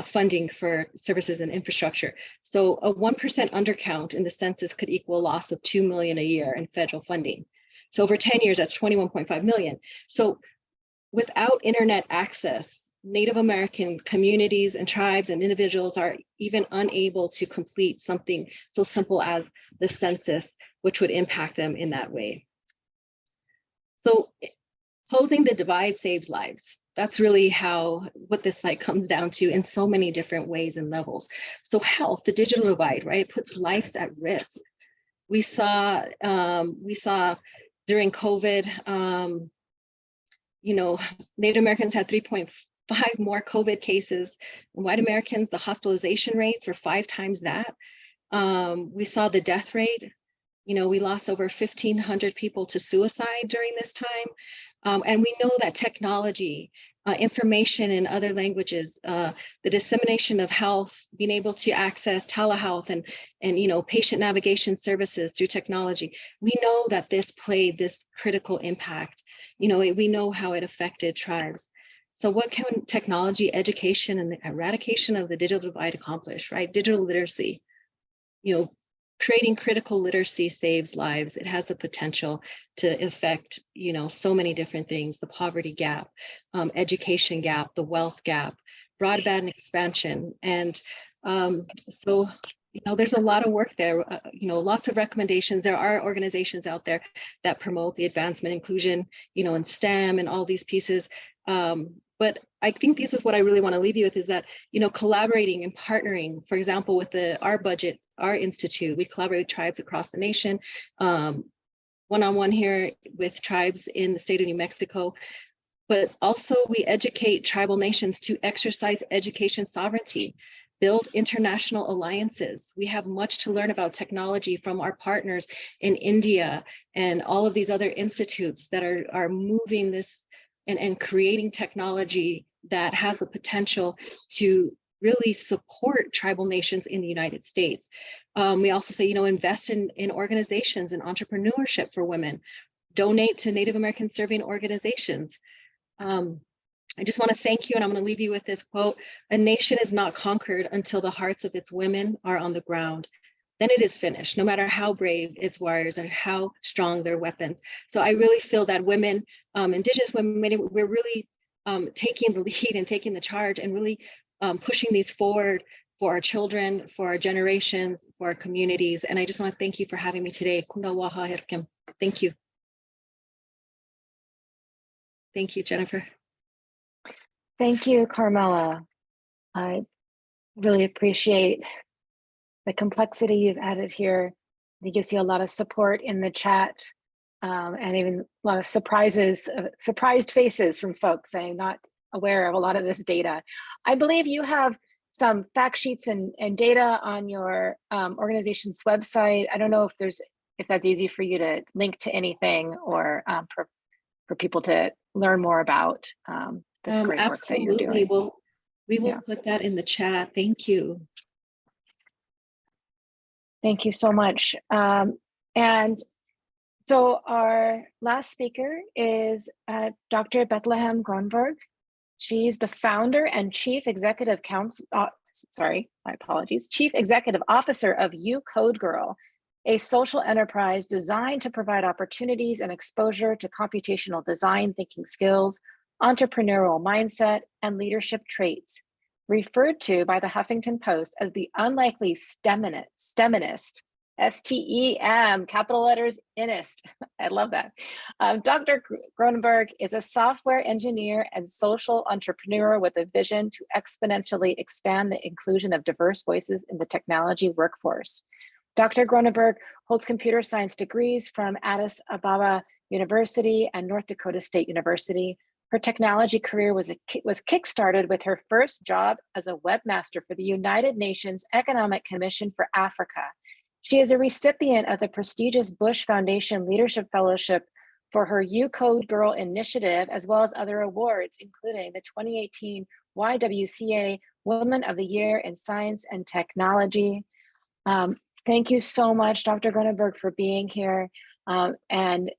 funding for services and infrastructure. So a 1% undercount in the census could equal a loss of $2 million a year in federal funding. So over 10 years, that's 21.5 million. So without internet access, Native American communities and tribes and individuals are even unable to complete something so simple as the census, which would impact them in that way. So closing the divide saves lives. That's really what this site comes down to in so many different ways and levels. So health, the digital divide, right? It puts lives at risk. We saw during COVID, Native Americans had 3.5 more COVID cases. White Americans, the hospitalization rates were 5 times that. We saw the death rate. We lost over 1,500 people to suicide during this time. And we know that technology, information in other languages, the dissemination of health, being able to access telehealth and patient navigation services through technology, we know that this played this critical impact. We know how it affected tribes. So what can technology, education, and the eradication of the digital divide accomplish, right? Digital literacy, creating critical literacy saves lives. It has the potential to affect, so many different things: the poverty gap, education gap, the wealth gap, broadband expansion. And so, there's a lot of work there, lots of recommendations. There are organizations out there that promote the advancement, inclusion, in STEM and all these pieces. But I think this is what I really want to leave you with, is that, collaborating and partnering, for example, with our budget, our institute, we collaborate with tribes across the nation, one-on-one here with tribes in the state of New Mexico, but also we educate tribal nations to exercise education sovereignty, build international alliances. We have much to learn about technology from our partners in India and all of these other institutes that are moving this and creating technology that has the potential to really support tribal nations in the United States. We also say, invest in organizations and entrepreneurship for women, donate to Native American serving organizations. I just want to thank you, and I'm going to leave you with this quote: "A nation is not conquered until the hearts of its women are on the ground. Then it is finished, no matter how brave its warriors and how strong their weapons." So I really feel that women, Indigenous women, we're really taking the lead and taking the charge and really pushing these forward for our children, for our generations, for our communities. And I just want to thank you for having me today. Thank you. Thank you, Jennifer. Thank you, Carmela. I really appreciate the complexity you've added here. I think you see a lot of support in the chat, and even a lot of surprised faces from folks saying not aware of a lot of this data. I believe you have some fact sheets and data on your organization's website. I don't know if that's easy for you to link to anything, or for people to learn more about this great work that you're doing. We will put that in the chat. Thank you. Thank you so much. And so our last speaker is Dr. Bethlehem Gronneberg. She's the founder and Chief Executive Chief Executive Officer of uCodeGirl, a social enterprise designed to provide opportunities and exposure to computational design thinking skills, entrepreneurial mindset, and leadership traits, referred to by the Huffington Post as the unlikely STEMinist, STEM, capital letters, inist. I love that. Dr. Gronneberg is a software engineer and social entrepreneur with a vision to exponentially expand the inclusion of diverse voices in the technology workforce. Dr. Gronneberg holds computer science degrees from Addis Ababa University and North Dakota State University. Her technology career was kickstarted with her first job as a webmaster for the United Nations Economic Commission for Africa. She is a recipient of the prestigious Bush Foundation Leadership Fellowship for her uCodeGirl initiative, as well as other awards, including the 2018 YWCA Woman of the Year in Science and Technology. Thank you so much, Dr. Gronneberg, for being here, and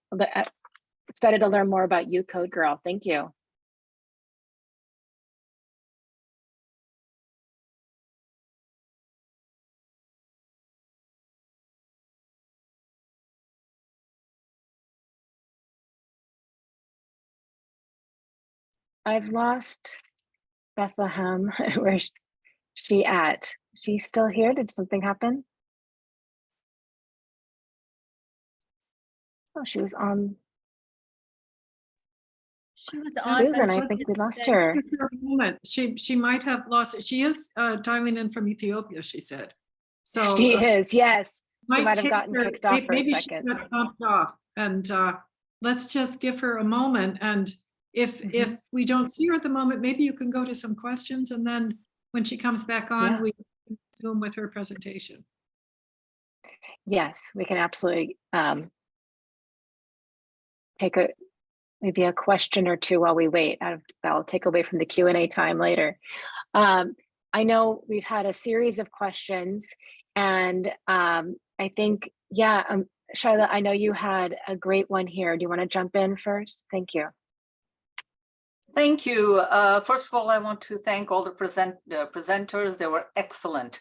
excited to learn more about uCodeGirl. Thank you. I've lost Bethlehem. Where's she at? She's still here? Did something happen? Oh, she was on. She was on. Susan, I think we lost her. For a moment. She might have lost it. She is dialing in from Ethiopia, she said. So She is, yes. She might have take gotten her- kicked off for a maybe second. She got bumped off, and let's just give her a moment. And if we don't see her at the moment, maybe you can go to some questions, and then when she comes back on, Yeah. we can zoom with her presentation. Yes, we can absolutely take maybe a question or two while we wait. I'll take away from the Q&A time later. I know we've had a series of questions, and I think, Charlotte, I know you had a great one here. Do you want to jump in first? Thank you. Thank you. First of all, I want to thank all the presenters. They were excellent,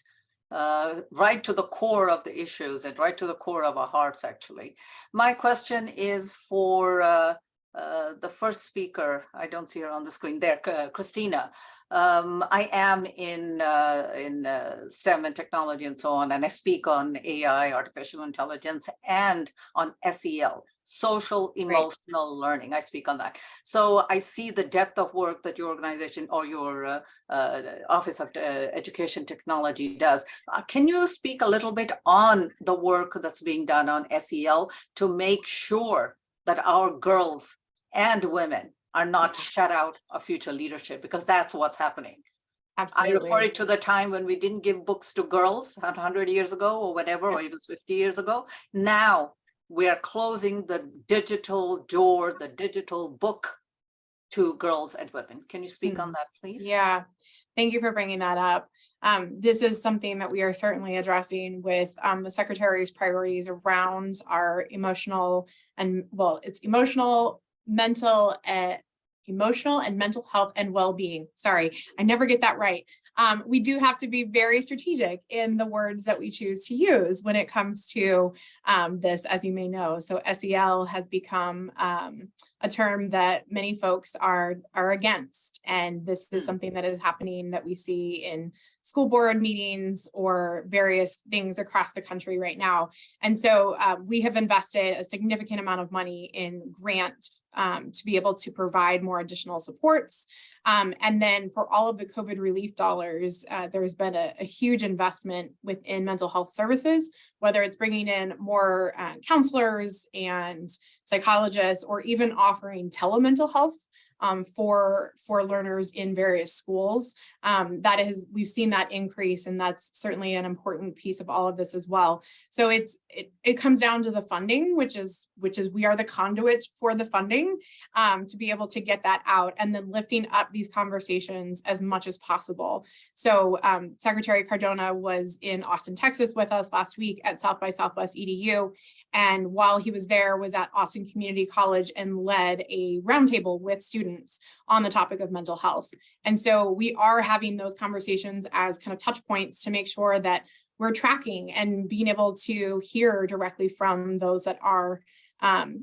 right to the core of the issues and right to the core of our hearts, actually. My question is for the first speaker. I don't see her on the screen there, Kristina. I am in STEM and technology and so on, and I speak on AI, artificial intelligence, and on SEL, social emotional learning. I speak on that. So I see the depth of work that your organization or your Office of Education Technology does. Can you speak a little bit on the work that's being done on SEL to make sure that our girls and women are not shut out of future leadership, because that's what's happening. Absolutely. I refer to the time when we didn't give books to girls 100 years ago or whatever, or even 50 years ago. Now we are closing the digital door, the digital book to girls and women. Can you speak on that, please? Yeah, thank you for bringing that up. This is something that we are certainly addressing with the Secretary's priorities around our emotional and, well, it's emotional and mental health and well-being. Sorry, I never get that right. We do have to be very strategic in the words that we choose to use when it comes to this, as you may know. So SEL has become a term that many folks are against. And this is something that is happening that we see in school board meetings or various things across the country right now. And so we have invested a significant amount of money in grant to be able to provide more additional supports. And then for all of the COVID relief dollars, there's been a huge investment within mental health services, whether it's bringing in more counselors and psychologists, or even offering telemental health for learners in various schools. We've seen that increase, and that's certainly an important piece of all of this as well. So it comes down to the funding, which is we are the conduit for the funding to be able to get that out, and then lifting up these conversations as much as possible. So Secretary Cardona was in Austin, Texas with us last week at South by Southwest EDU. And while he was there, was at Austin Community College and led a roundtable with students on the topic of mental health. And so we are having those conversations as kind of touch points to make sure that we're tracking and being able to hear directly from those that are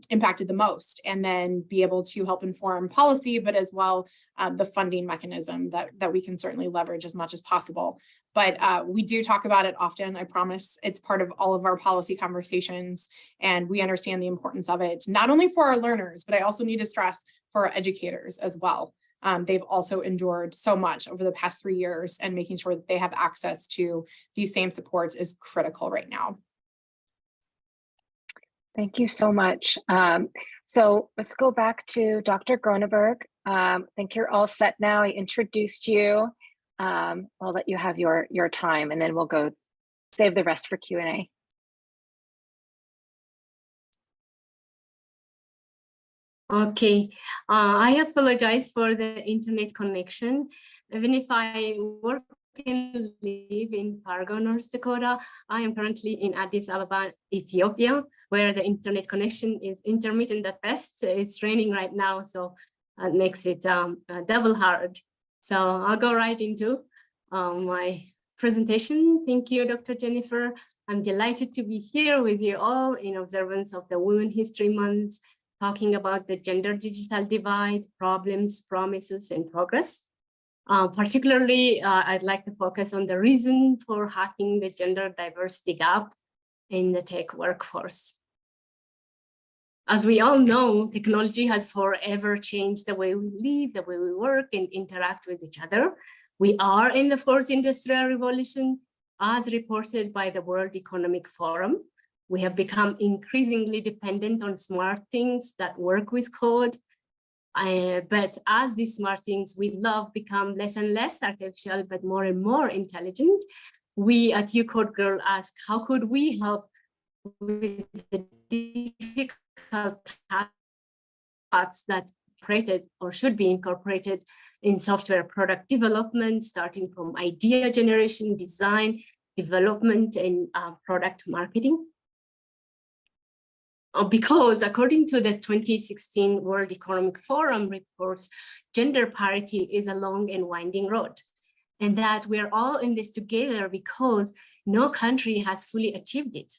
impacted the most, and then be able to help inform policy, but as well the funding mechanism that we can certainly leverage as much as possible. But we do talk about it often. I promise it's part of all of our policy conversations, and we understand the importance of it, not only for our learners, but I also need to stress for our educators as well. They've also endured so much over the past 3 years, and making sure that they have access to these same supports is critical right now. Thank you so much. So let's go back to Dr. Gronneberg. I think you're all set now. I introduced you. I'll let you have your time, and then we'll go save the rest for Q&A. Okay, I apologize for the internet connection. Even if I work and live in Fargo, North Dakota, I am currently in Addis Ababa, Ethiopia, where the internet connection is intermittent at best. It's raining right now, so it makes it double hard. So I'll go right into my presentation. Thank you, Dr. Jennifer. I'm delighted to be here with you all in observance of the Women History Month, talking about the gender digital divide, problems, promises, and progress. Particularly, I'd like to focus on the reason for hacking the gender diversity gap in the tech workforce. As we all know, technology has forever changed the way we live, the way we work and interact with each other. We are in the fourth industrial revolution, as reported by the World Economic Forum. We have become increasingly dependent on smart things that work with code. But as these smart things we love become less and less artificial, but more and more intelligent, we at uCodeGirl ask, how could we help with the difficult parts that incorporated or should be incorporated in software product development, starting from idea generation, design, development, and product marketing? Because according to the 2016 World Economic Forum reports, gender parity is a long and winding road, and that we're all in this together because no country has fully achieved it.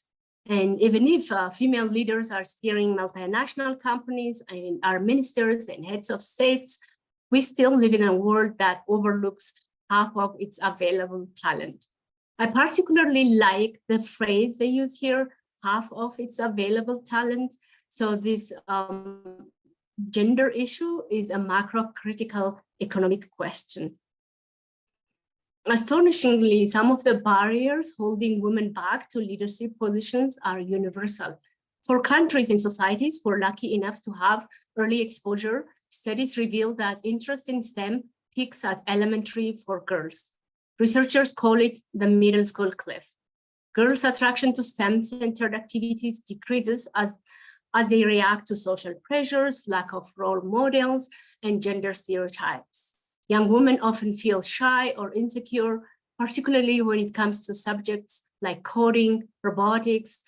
And even if female leaders are steering multinational companies and are ministers and heads of states, we still live in a world that overlooks half of its available talent. I particularly like the phrase they use here, half of its available talent. So this gender issue is a macro-critical economic question. Astonishingly, some of the barriers holding women back to leadership positions are universal. For countries and societies who are lucky enough to have early exposure, studies reveal that interest in STEM peaks at elementary for girls. Researchers call it the middle school cliff. Girls' attraction to STEM-centered activities decreases as they react to social pressures, lack of role models, and gender stereotypes. Young women often feel shy or insecure, particularly when it comes to subjects like coding, robotics,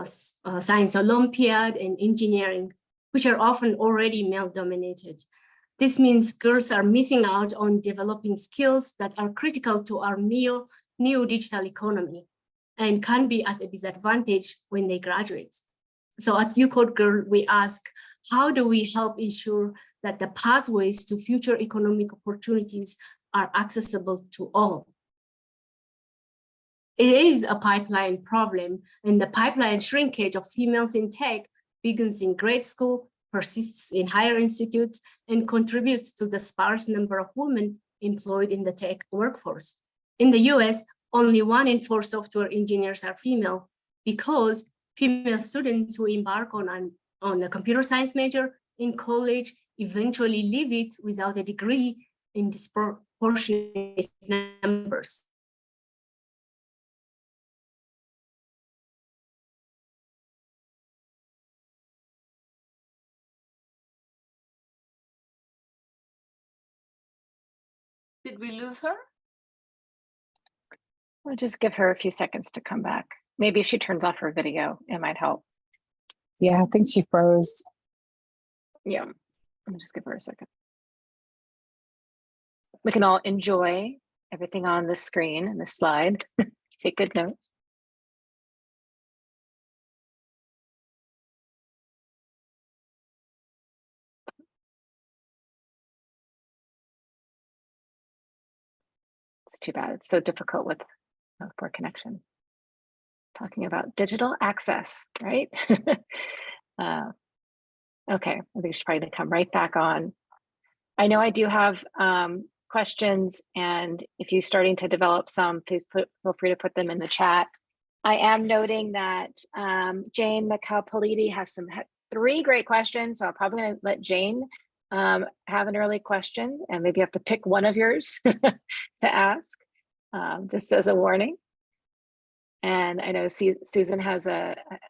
science Olympiad, and engineering, which are often already male-dominated. This means girls are missing out on developing skills that are critical to our new digital economy and can be at a disadvantage when they graduate. So at uCodeGirl, we ask, how do we help ensure that the pathways to future economic opportunities are accessible to all? It is a pipeline problem, and the pipeline shrinkage of females in tech begins in grade school, persists in higher institutes, and contributes to the sparse number of women employed in the tech workforce. In the US, only 1 in 4 software engineers are female, because female students who embark on a computer science major in college eventually leave it without a degree in disproportionate numbers. Did we lose her? We'll just give her a few seconds to come back. Maybe if she turns off her video, it might help. Yeah, I think she froze. Yeah, I'll just give her a second. We can all enjoy everything on the screen and the slide. Take good notes. It's too bad. It's so difficult with poor connection. Talking about digital access, right? Okay, I think she's probably gonna come right back on. I know I do have questions, and if you're starting to develop some, please feel free to put them in the chat. I am noting that Jane McAlpalidi has 3 great questions, so I'm probably gonna let Jane have an early question, and maybe you have to pick one of yours to ask, just as a warning. And I know Susan has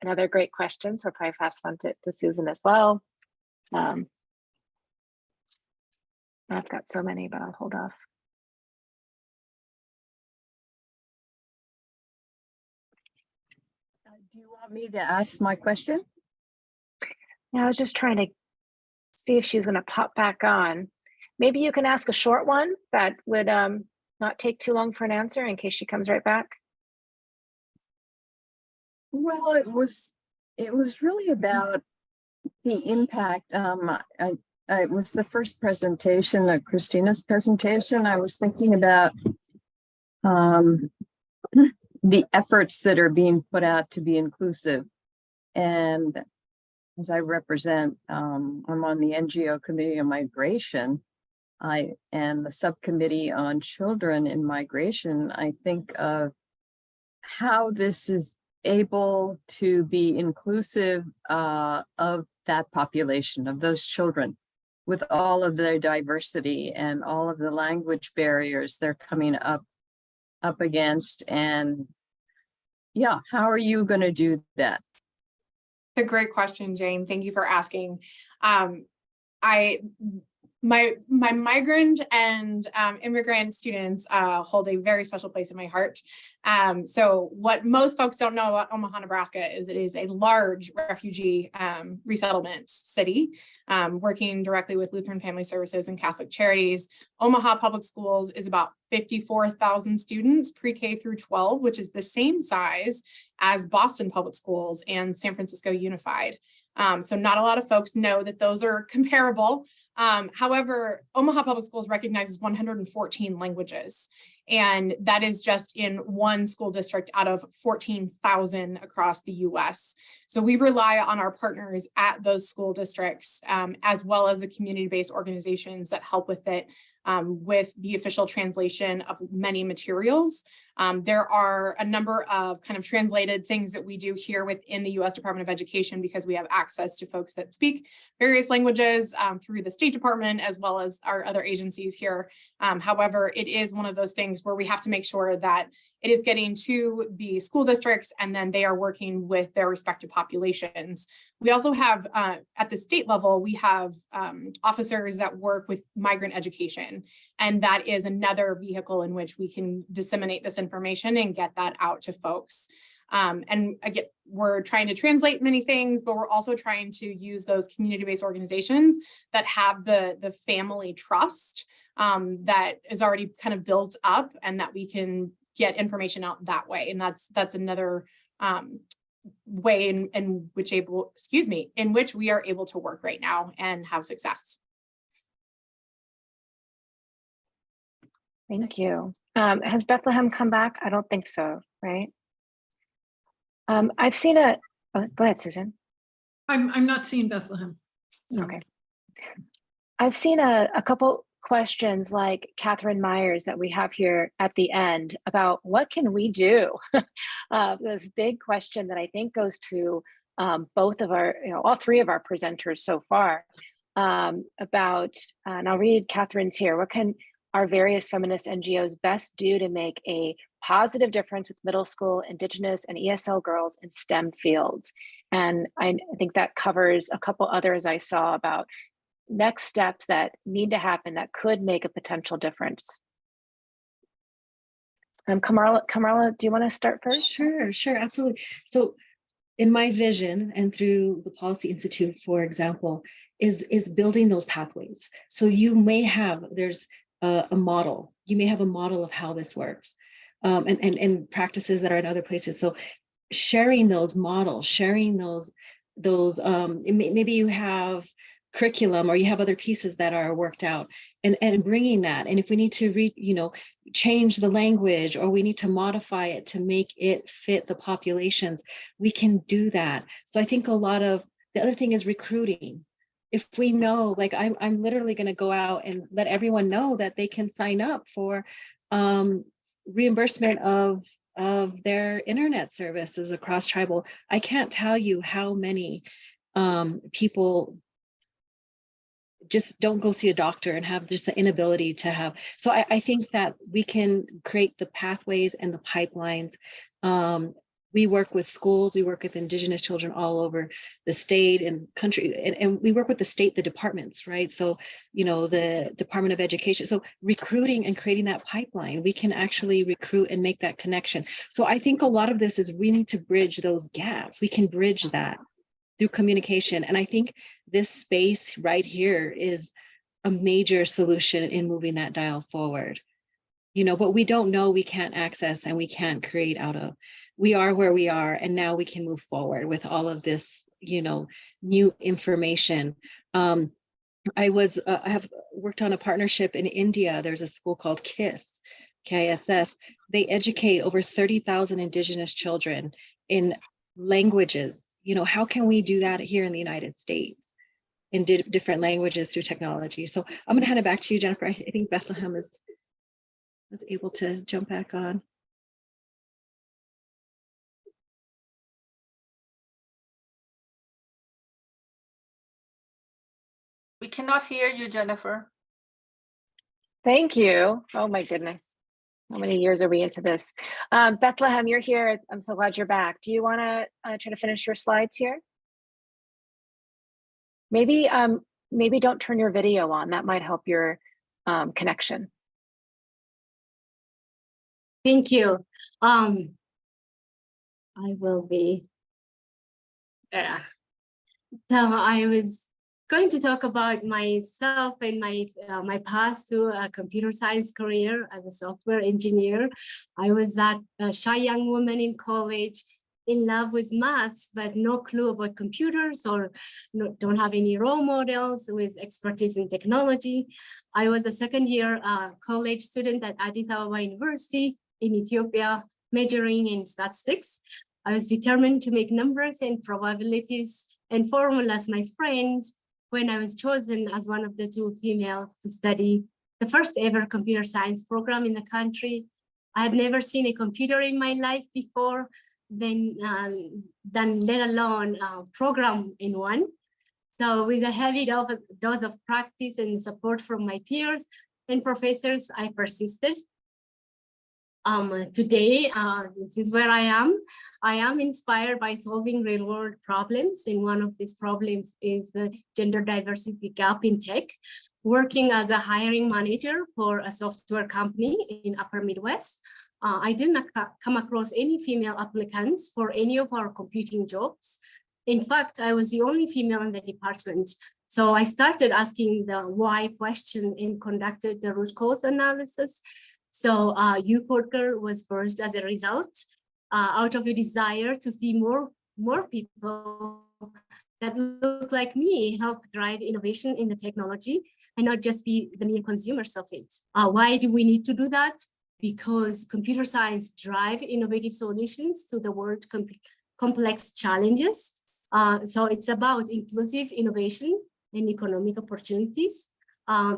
another great question, so I'll probably pass on to Susan as well. I've got so many, but I'll hold off. Do you want me to ask my question? Yeah, I was just trying to see if she was going to pop back on. Maybe you can ask a short one that would not take too long for an answer in case she comes right back. Well, it was really about the impact. it was the first presentation, Kristina's presentation. I was thinking about the efforts that are being put out to be inclusive. And as I represent, I'm on the NGO Committee on Migration, and the subcommittee on children in migration. I think of how this is able to be inclusive of that population, of those children, with all of their diversity and all of the language barriers they're coming up against. And yeah, how are you going to do that? A great question, Jane. Thank you for asking. My migrant and immigrant students hold a very special place in my heart. So what most folks don't know about Omaha, Nebraska is it is a large refugee resettlement city, working directly with Lutheran Family Services and Catholic Charities. Omaha Public Schools is about 54,000 students, pre-K through 12, which is the same size as Boston Public Schools and San Francisco Unified. So not a lot of folks know that those are comparable. However, Omaha Public Schools recognizes 114 languages, and that is just in one school district out of 14,000 across the US. So we rely on our partners at those school districts, as well as the community-based organizations that help with it, with the official translation of many materials. There are a number of kind of translated things that we do here within the US Department of Education, because we have access to folks that speak various languages through the State Department, as well as our other agencies here. However, it is one of those things where we have to make sure that it is getting to the school districts, and then they are working with their respective populations. We also have, at the state level, we have officers that work with migrant education, and that is another vehicle in which we can disseminate this information and get that out to folks. And again, we're trying to translate many things, but we're also trying to use those community-based organizations that have the family trust that is already kind of built up, and that we can get information out that way. And that's another way in which we are able to work right now and have success. Thank you. Has Bethlehem come back? I don't think so, right? I've seen oh, go ahead, Susan. I'm not seeing Bethlehem. So. Okay. I've seen a couple questions like Catherine Myers that we have here at the end about what can we do? This big question that I think goes to both of our, all three of our presenters so far about, and I'll read Catherine's here. What can our various feminist NGOs best do to make a positive difference with middle school, Indigenous, and ESL girls in STEM fields? And I think that covers a couple others I saw about next steps that need to happen that could make a potential difference. Carmela, do you want to start first? Sure, absolutely. So in my vision, and through the Policy Institute, for example, is building those pathways. So you may have, there's a model, you may have a model of how this works, and practices that are in other places. So sharing those models, sharing those maybe you have curriculum, or you have other pieces that are worked out, and bringing that. And if we need to change the language, or we need to modify it to make it fit the populations, we can do that. So I think a lot of the other thing is recruiting. If we know, like I'm literally going to go out and let everyone know that they can sign up for reimbursement of their internet services across tribal. I can't tell you how many people just don't go see a doctor and have just the inability to have. So I think that we can create the pathways and the pipelines. We work with schools, we work with Indigenous children all over the state and country, and we work with the departments, right? So, the Department of Education. So recruiting and creating that pipeline, we can actually recruit and make that connection. So I think a lot of this is we need to bridge those gaps. We can bridge that through communication. And I think this space right here is a major solution in moving that dial forward. What we don't know, we can't access, and we can't create out of. We are where we are, and now we can move forward with all of this, new information. I have worked on a partnership in India. There's a school called KISS. They educate over 30,000 Indigenous children in languages. You know, how can we do that here in the United States in different languages through technology? So I'm going to hand it back to you, Jennifer. I think Bethlehem was able to jump back on. We cannot hear you, Jennifer. Thank you. Oh my goodness. How many years are we into this? Bethlehem, you're here. I'm so glad you're back. Do you want to try to finish your slides here? Maybe don't turn your video on. That might help your connection. Thank you. I will be. So I was going to talk about myself and my path to a computer science career as a software engineer. I was that shy young woman in college, in love with maths, but no clue about computers, or don't have any role models with expertise in technology. I was a second-year college student at Addis Ababa University in Ethiopia, majoring in statistics. I was determined to make numbers and probabilities and formulas my friends when I was chosen as one of the 2 females to study the first ever computer science program in the country. I had never seen a computer in my life before, then let alone program in one. So with a heavy dose of practice and support from my peers and professors, I persisted. Today, this is where I am. I am inspired by solving real world problems. And one of these problems is the gender diversity gap in tech. Working as a hiring manager for a software company in Upper Midwest, I did not come across any female applicants for any of our computing jobs. In fact, I was the only female in the department. So I started asking the why question and conducted the root cause analysis. So uCodeGirl was birthed as a result, out of a desire to see more people that look like me help drive innovation in the technology and not just be the mere consumers of it. Why do we need to do that? Because computer science drive innovative solutions to the world complex challenges. So it's about inclusive innovation and economic opportunities.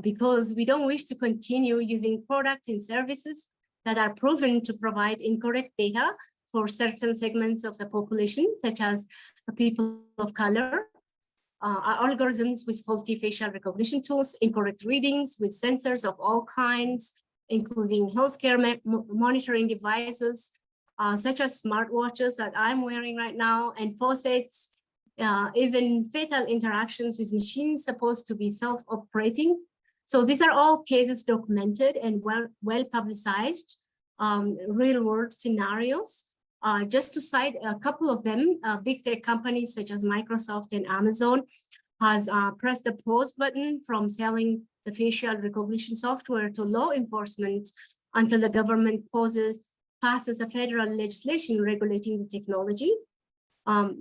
Because we don't wish to continue using products and services that are proven to provide incorrect data for certain segments of the population, such as the people of color, algorithms with faulty facial recognition tools, incorrect readings with sensors of all kinds, including healthcare monitoring devices, such as smartwatches that I'm wearing right now, and faucets, even fatal interactions with machines supposed to be self-operating. So these are all cases documented and well publicized, real world scenarios. Just to cite a couple of them, big tech companies such as Microsoft and Amazon has pressed the pause button from selling the facial recognition software to law enforcement until the government passes a federal legislation regulating the technology.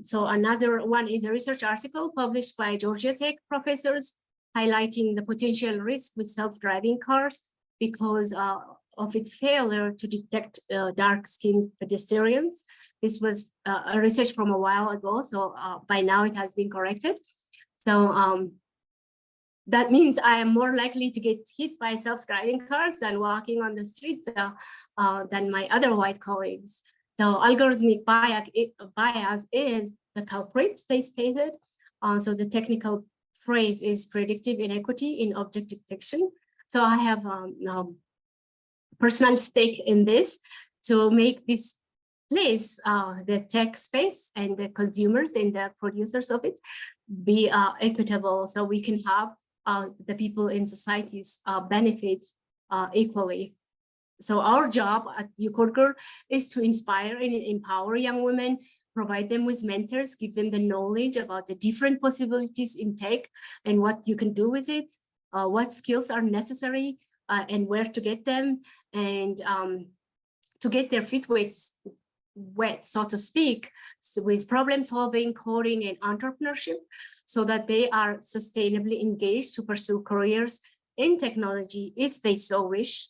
So another one is a research article published by Georgia Tech professors highlighting the potential risk with self-driving cars because of its failure to detect dark-skinned pedestrians. This was a research from a while ago, so by now it has been corrected. So that means I am more likely to get hit by self-driving cars than walking on the street than my other white colleagues. So algorithmic bias is the culprit, they stated. So the technical phrase is predictive inequity in object detection. So I have personal stake in this to make this place, the tech space and the consumers and the producers of it be equitable, so we can have the people in societies benefit equally. So our job at uCodeGirl is to inspire and empower young women, provide them with mentors, give them the knowledge about the different possibilities in tech and what you can do with it, what skills are necessary and where to get them, and to get their feet wet wet, so to speak, with problem solving, coding, and entrepreneurship, so that they are sustainably engaged to pursue careers in technology if they so wish.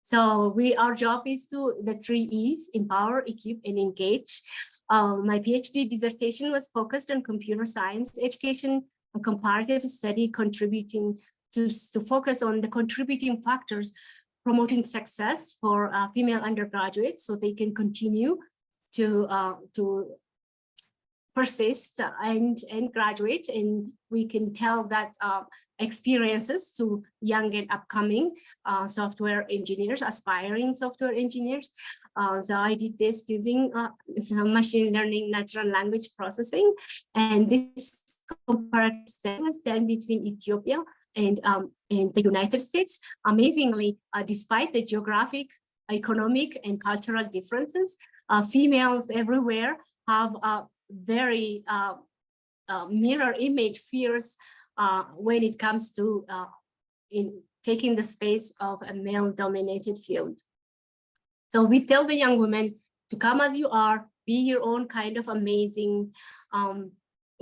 So our job is to the 3 E's: empower, equip, and engage. My PhD dissertation was focused on computer science education, a comparative study contributing to focus on the contributing factors promoting success for female undergraduates, so they can continue to persist and graduate, and we can tell that experiences to young and upcoming software engineers, aspiring software engineers. So I did this using machine learning, natural language processing, and this comparison was done between Ethiopia and the United States. Amazingly, despite the geographic, economic, and cultural differences, females everywhere have a very mirror image fears when it comes to in taking the space of a male-dominated field. So we tell the young women to come as you are, be your own kind of amazing.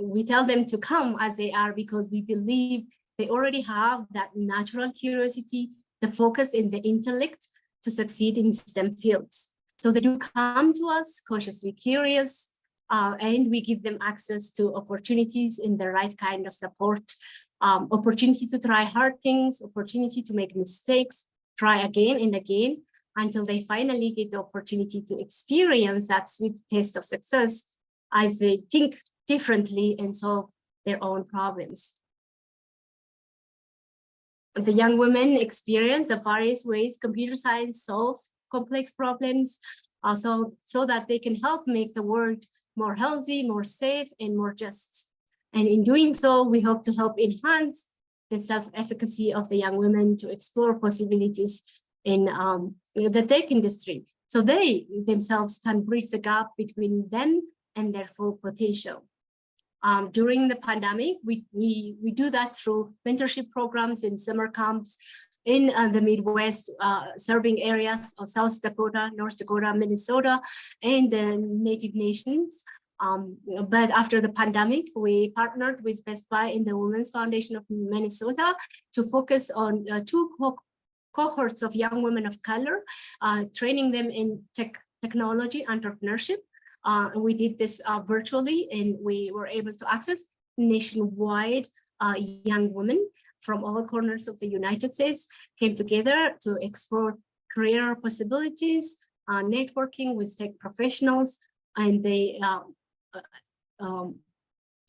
We tell them to come as they are because we believe they already have that natural curiosity, the focus, and the intellect to succeed in STEM fields. So they do come to us cautiously curious, and we give them access to opportunities in the right kind of support, opportunity to try hard things, opportunity to make mistakes, try again and again, until they finally get the opportunity to experience that sweet taste of success as they think differently and solve their own problems. The young women experience the various ways computer science solves complex problems, so that they can help make the world more healthy, more safe, and more just. And in doing so, we hope to help enhance the self-efficacy of the young women to explore possibilities in the tech industry, so they themselves can bridge the gap between them and their full potential. During the pandemic, we do that through mentorship programs and summer camps in the Midwest, serving areas of South Dakota, North Dakota, Minnesota, and the Native nations. But after the pandemic, we partnered with Best Buy and the Women's Foundation of Minnesota to focus on 2 cohorts of young women of color, training them in technology entrepreneurship. We did this virtually, and we were able to access nationwide young women from all corners of the United States, came together to explore career possibilities, networking with tech professionals, and they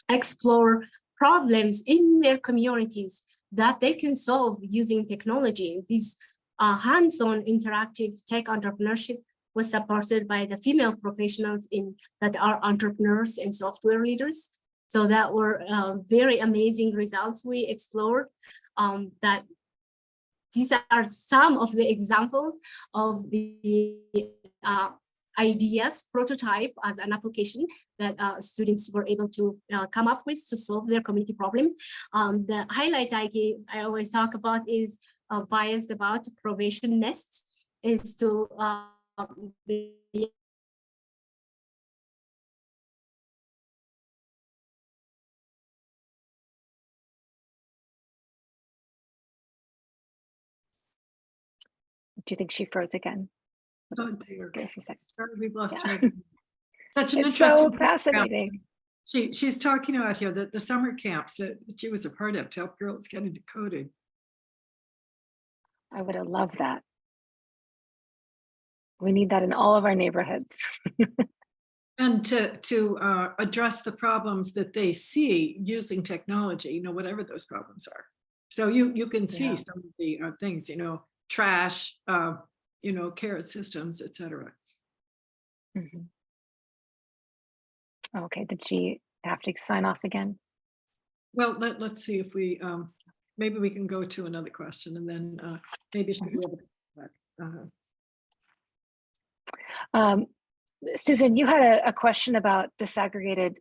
explore problems in their communities that they can solve using technology. This hands-on interactive tech entrepreneurship was supported by the female professionals that are entrepreneurs and software leaders. So that were very amazing results we explored. That these are some of the examples of the ideas, prototype as an application that students were able to come up with to solve their community problem. The highlight I always talk about is bias about probation nests, is to Do you think she froze again? Oh, dear. Give it a few seconds. Sorry, we've lost Yeah. her. Such an It's interesting so fascinating. She's talking about here the summer camps that she was a part of to help girls get into coding. I would have loved that. We need that in all of our neighborhoods. And to address the problems that they see using technology, whatever those problems are. So you can see Yeah. some of the things, trash, care systems, etc. Mhm. Okay, did she have to sign off again? Well, let's see if we maybe we can go to another question, and then maybe she'll be able to come back. Susan, you had a question about disaggregated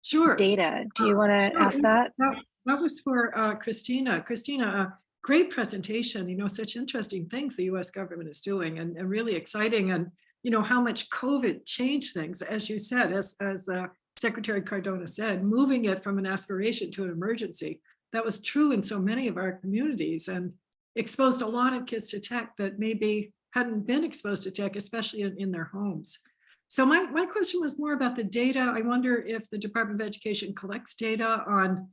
Sure. data. Do you want to Sure. ask that? That was for Kristina. Kristina, great presentation, such interesting things the US government is doing, and really exciting. And how much COVID changed things, as you said, as Secretary Cardona said, moving it from an aspiration to an emergency. That was true in so many of our communities and exposed a lot of kids to tech that maybe hadn't been exposed to tech, especially in their homes. So my question was more about the data. I wonder if the Department of Education collects data on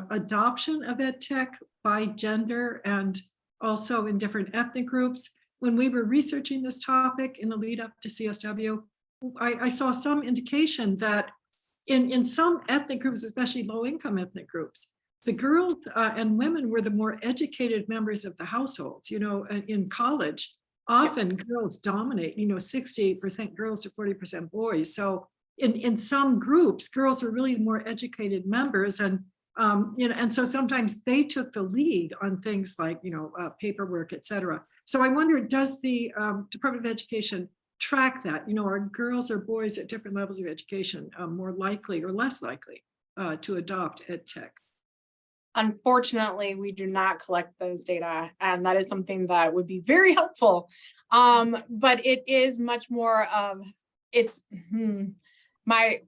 adoption of ed tech by gender and also in different ethnic groups. When we were researching this topic in the lead up to CSW, I saw some indication that in some ethnic groups, especially low-income ethnic groups, the girls and women were the more educated members of the households. In college, often girls dominate, 68% girls to 40% boys. So in some groups, girls are really more educated members, and and so sometimes they took the lead on things like paperwork, et cetera. So I wonder, does the Department of Education track that? Are girls or boys at different levels of education more likely or less likely to adopt ed tech? Unfortunately, we do not collect those data, and that is something that would be very helpful. But it is much more of, it's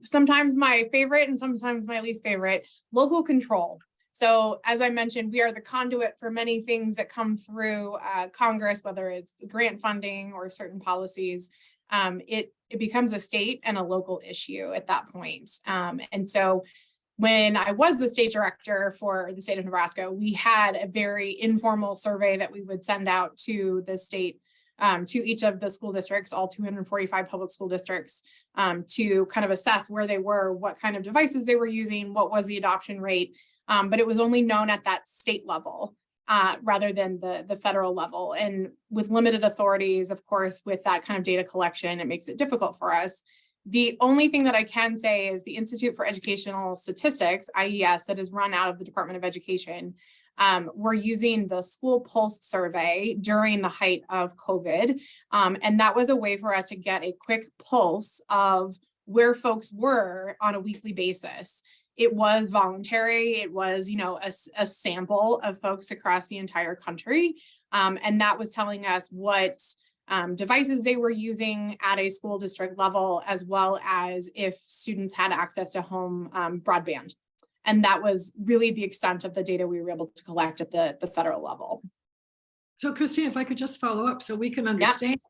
sometimes my favorite and sometimes my least favorite, local control. So as I mentioned, we are the conduit for many things that come through Congress, whether it's grant funding or certain policies. It becomes a state and a local issue at that point. And so when I was the state director for the state of Nebraska, we had a very informal survey that we would send out to the state, to each of the school districts, all 245 public school districts, to kind of assess where they were, what kind of devices they were using, what was the adoption rate. But it was only known at that state level rather than the federal level. And with limited authorities, of course, with that kind of data collection, it makes it difficult for us. The only thing that I can say is the Institute for Educational Statistics, IES, that is run out of the Department of Education, we're using the school pulse survey during the height of COVID. And that was a way for us to get a quick pulse of where folks were on a weekly basis. It was voluntary. It was, a sample of folks across the entire country. And that was telling us what devices they were using at a school district level, as well as if students had access to home broadband. And that was really the extent of the data we were able to collect at the federal level. So Kristina, if I could just follow up so we can understand,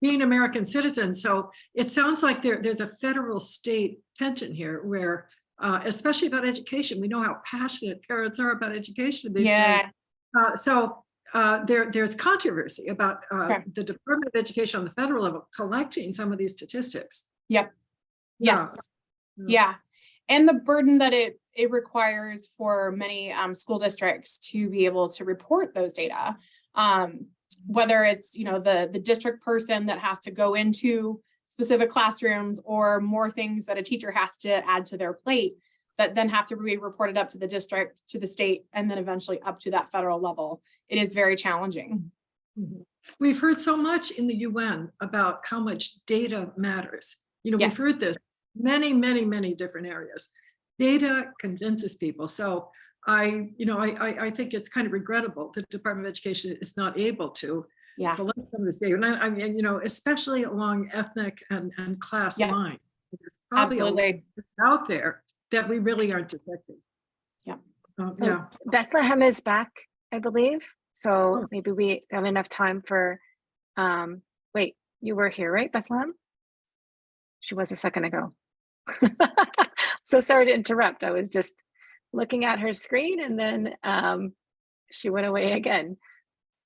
being American citizens. So it sounds like there's a federal state tension here where, especially about education, we know how passionate parents are about education these days. There's controversy about the Department of Education on the federal level collecting some of these statistics. Yep. Yes. Yeah. And the burden that it requires for many school districts to be able to report those data, whether it's the district person that has to go into specific classrooms, or more things that a teacher has to add to their plate that then have to be reported up to the district, to the state, and then eventually up to that federal level. It is very challenging. Mm-hmm. We've heard so much in the UN about how much data matters. We've heard this many, many, many different areas. Data convinces people. So I think it's kind of regrettable that the Department of Education is not able to collect some of this data. And I mean, especially along ethnic and class lines. There's probably absolutely out there that we really aren't detecting. So Bethlehem is back, I believe. So maybe we have enough time for, wait, you were here, right, Bethlehem? She was a second ago. So sorry to interrupt. I was just looking at her screen and then she went away again.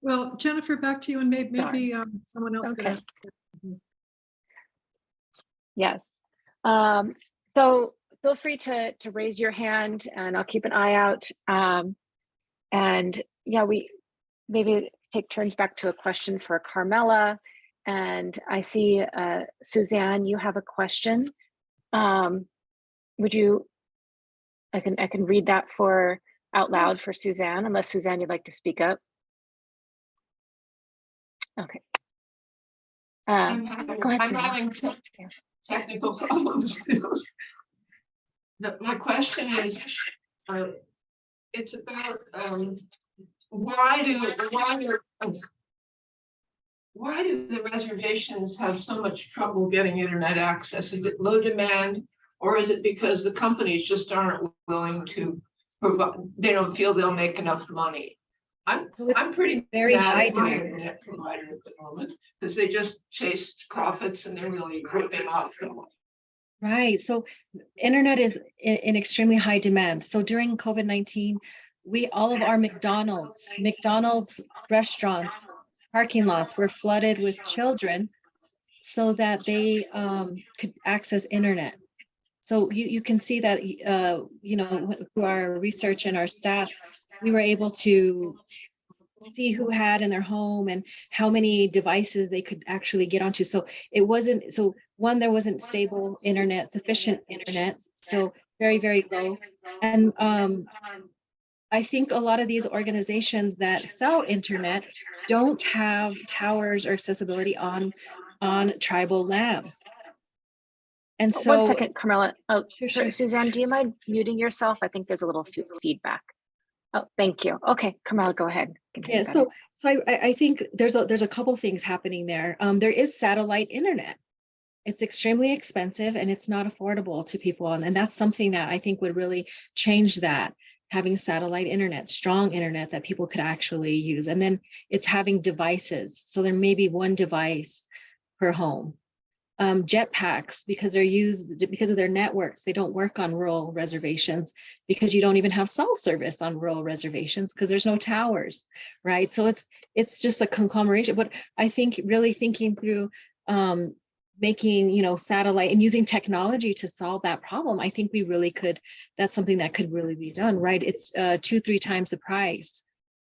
Well, Jennifer, back to you, and maybe someone else. Okay. Yes. So feel free to raise your hand and I'll keep an eye out. And we maybe take turns back to a question for Carmela. And I see Suzanne, you have a question. Would you, I can read that out loud for Suzanne, unless Suzanne, you'd like to speak up. Okay. Go ahead, I'm having technical problems. My question is, it's about why do why do the reservations have so much trouble getting internet access? Is it low demand, or is it because the companies just aren't willing to provide, they don't feel they'll make enough money? So it's I'm pretty very mad high at my demand. internet provider at the moment, because they just chase profits and they're really ripping off someone. Right. So internet is in extremely high demand. So during COVID-19, all of our McDonald's restaurants, parking lots were flooded with children so that they could access internet. So you can see that, through our research and our stats, we were able to see who had in their home and how many devices they could actually get onto. So there wasn't stable internet, sufficient internet, so very, very low. And I think a lot of these organizations that sell internet don't have towers or accessibility on tribal lands. And so— One second, Carmela. Oh, Sure, sorry, sure. Suzanne, do you mind muting yourself? I think there's a little feedback. Oh, thank you. Okay, Carmela, go ahead. Yeah, so I think there's a couple things happening there. There is satellite internet. It's extremely expensive and it's not affordable to people. And that's something that I think would really change that, having satellite internet, strong internet that people could actually use. And then it's having devices. So there may be one device per home. Jetpacks, because of their networks, they don't work on rural reservations, because you don't even have cell service on rural reservations because there's no towers, right? So it's just a conglomeration. But I think really thinking through making satellite and using technology to solve that problem, I think we really could. That's something that could really be done, right? It's 2-3 times the price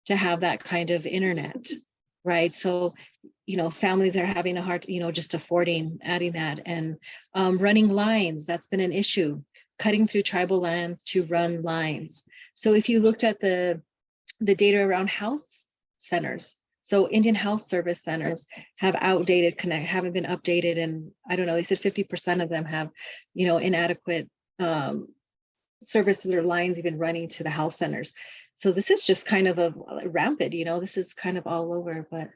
to have that kind of internet, right? So families are having a hard, just affording adding that, and running lines. That's been an issue, cutting through tribal lands to run lines. So if you looked at the data around house centers, so Indian Health Service centers have outdated haven't been updated. And I don't know, they said 50% of them have, inadequate services or lines even running to the health centers. So this is just kind of a rampant, this is kind of all over. But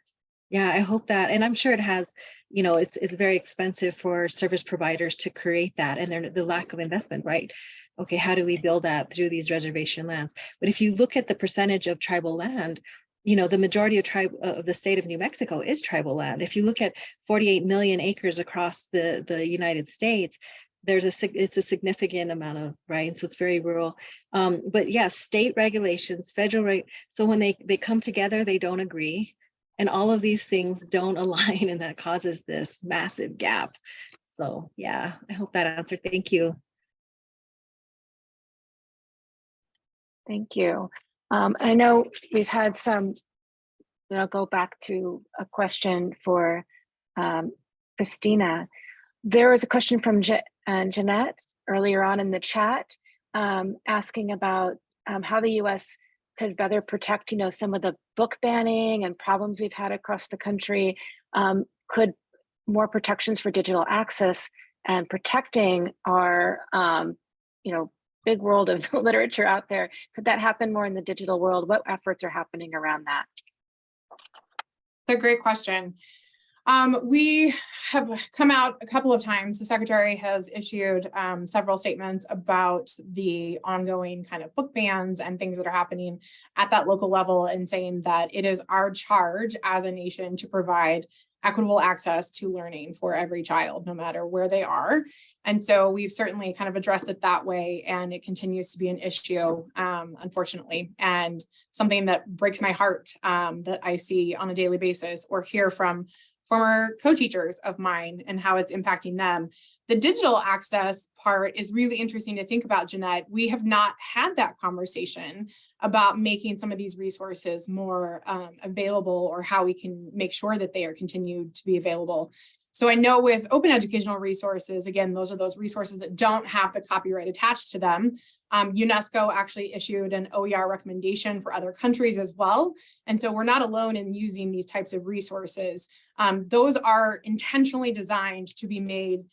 yeah, I hope that, and I'm sure it has, it's very expensive for service providers to create that, and the lack of investment, right? Okay, how do we build that through these reservation lands? But if you look at the percentage of tribal land, the majority of the state of New Mexico is tribal land. If you look at 48 million acres across the United States, it's a significant amount of, right? So it's very rural. But yeah, state regulations, federal so when they come together, they don't agree. And all of these things don't align, and that causes this massive gap. So yeah, I hope that answered. Thank you. Thank you. I know we've had some, go back to a question for Kristina. There was a question from Jeanette earlier on in the chat, asking about how the U.S. could better protect, some of the book banning and problems we've had across the country. Could more protections for digital access and protecting our, big world of literature out there, could that happen more in the digital world? What efforts are happening around that? That's a great question. We have come out a couple of times. The Secretary has issued several statements about the ongoing kind of book bans and things that are happening at that local level, and saying that it is our charge as a nation to provide equitable access to learning for every child, no matter where they are. And so we've certainly kind of addressed it that way, and it continues to be an issue, unfortunately, and something that breaks my heart that I see on a daily basis or hear from former co-teachers of mine and how it's impacting them. The digital access part is really interesting to think about, Jeanette. We have not had that conversation about making some of these resources more available, or how we can make sure that they are continued to be available. So I know with open educational resources, again, those are those resources that don't have the copyright attached to them. UNESCO actually issued an OER recommendation for other countries as well. And so we're not alone in using these types of resources. Those are intentionally designed to be made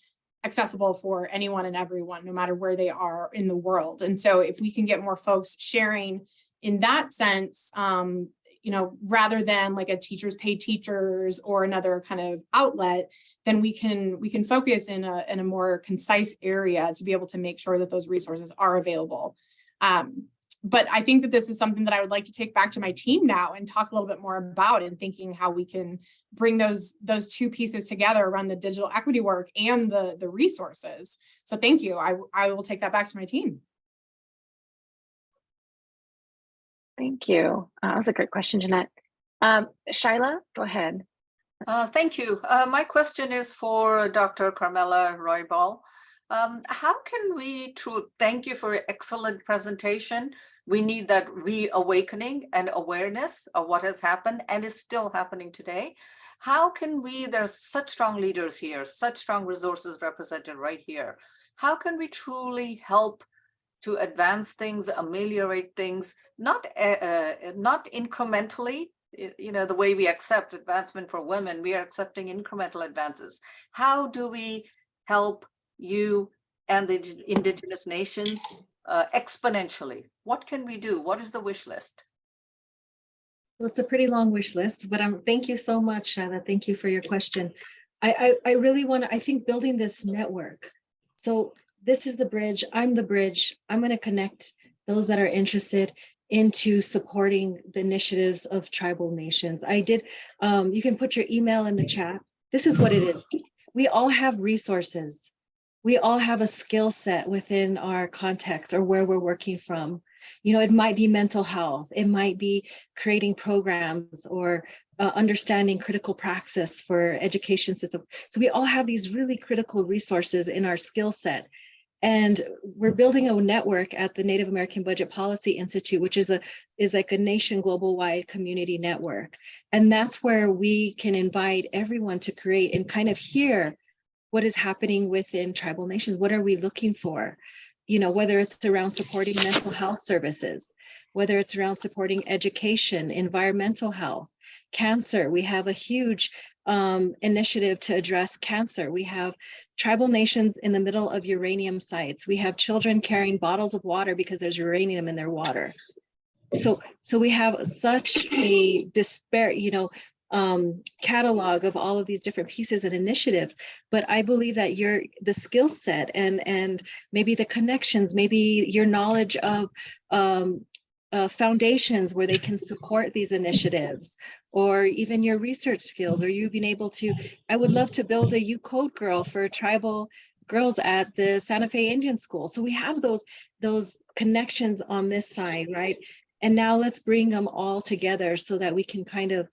accessible for anyone and everyone, no matter where they are in the world. And so if we can get more folks sharing in that sense, rather than like a teachers pay teachers or another kind of outlet, then we can focus in a more concise area to be able to make sure that those resources are available. But I think that this is something that I would like to take back to my team now and talk a little bit more about, and thinking how we can bring those two pieces together around the digital equity work and the resources. So thank you. I will take that back to my team. Thank you. That was a great question, Jeanette. Shyla, go ahead. Thank you. My question is for Dr. Carmela Roybal. How can we thank you for your excellent presentation. We need that reawakening and awareness of what has happened and is still happening today. How can there's such strong leaders here, such strong resources represented right here. How can we truly help to advance things, ameliorate things, not incrementally, the way we accept advancement for women, we are accepting incremental advances. How do we help you and the indigenous nations exponentially? What can we do? What is the wish list? Well, it's a pretty long wish list, but thank you so much, Shyla. Thank you for your question. I really want to, I think building this network. So this is the bridge. I'm the bridge. I'm going to connect those that are interested into supporting the initiatives of tribal nations. You can put your email in the chat. This is what it is. We all have resources. We all have a skill set within our context or where we're working from. It might be mental health. It might be creating programs or understanding critical praxis for education system. So we all have these really critical resources in our skill set. And we're building a network at the Native American Budget Policy Institute, which is like a nation global-wide community network. And that's where we can invite everyone to create and kind of hear what is happening within tribal nations. What are we looking for? Whether it's around supporting mental health services, whether it's around supporting education, environmental health, cancer. We have a huge initiative to address cancer. We have tribal nations in the middle of uranium sites. We have children carrying bottles of water because there's uranium in their water. So we have such a disparate, catalog of all of these different pieces and initiatives. But I believe that the skill set and maybe the connections, maybe your knowledge of foundations where they can support these initiatives, or even your research skills, or you being able to, I would love to build a uCodeGirl for tribal girls at the Santa Fe Indian School. So we have those connections on this side, right? And now let's bring them all together so that we can kind of,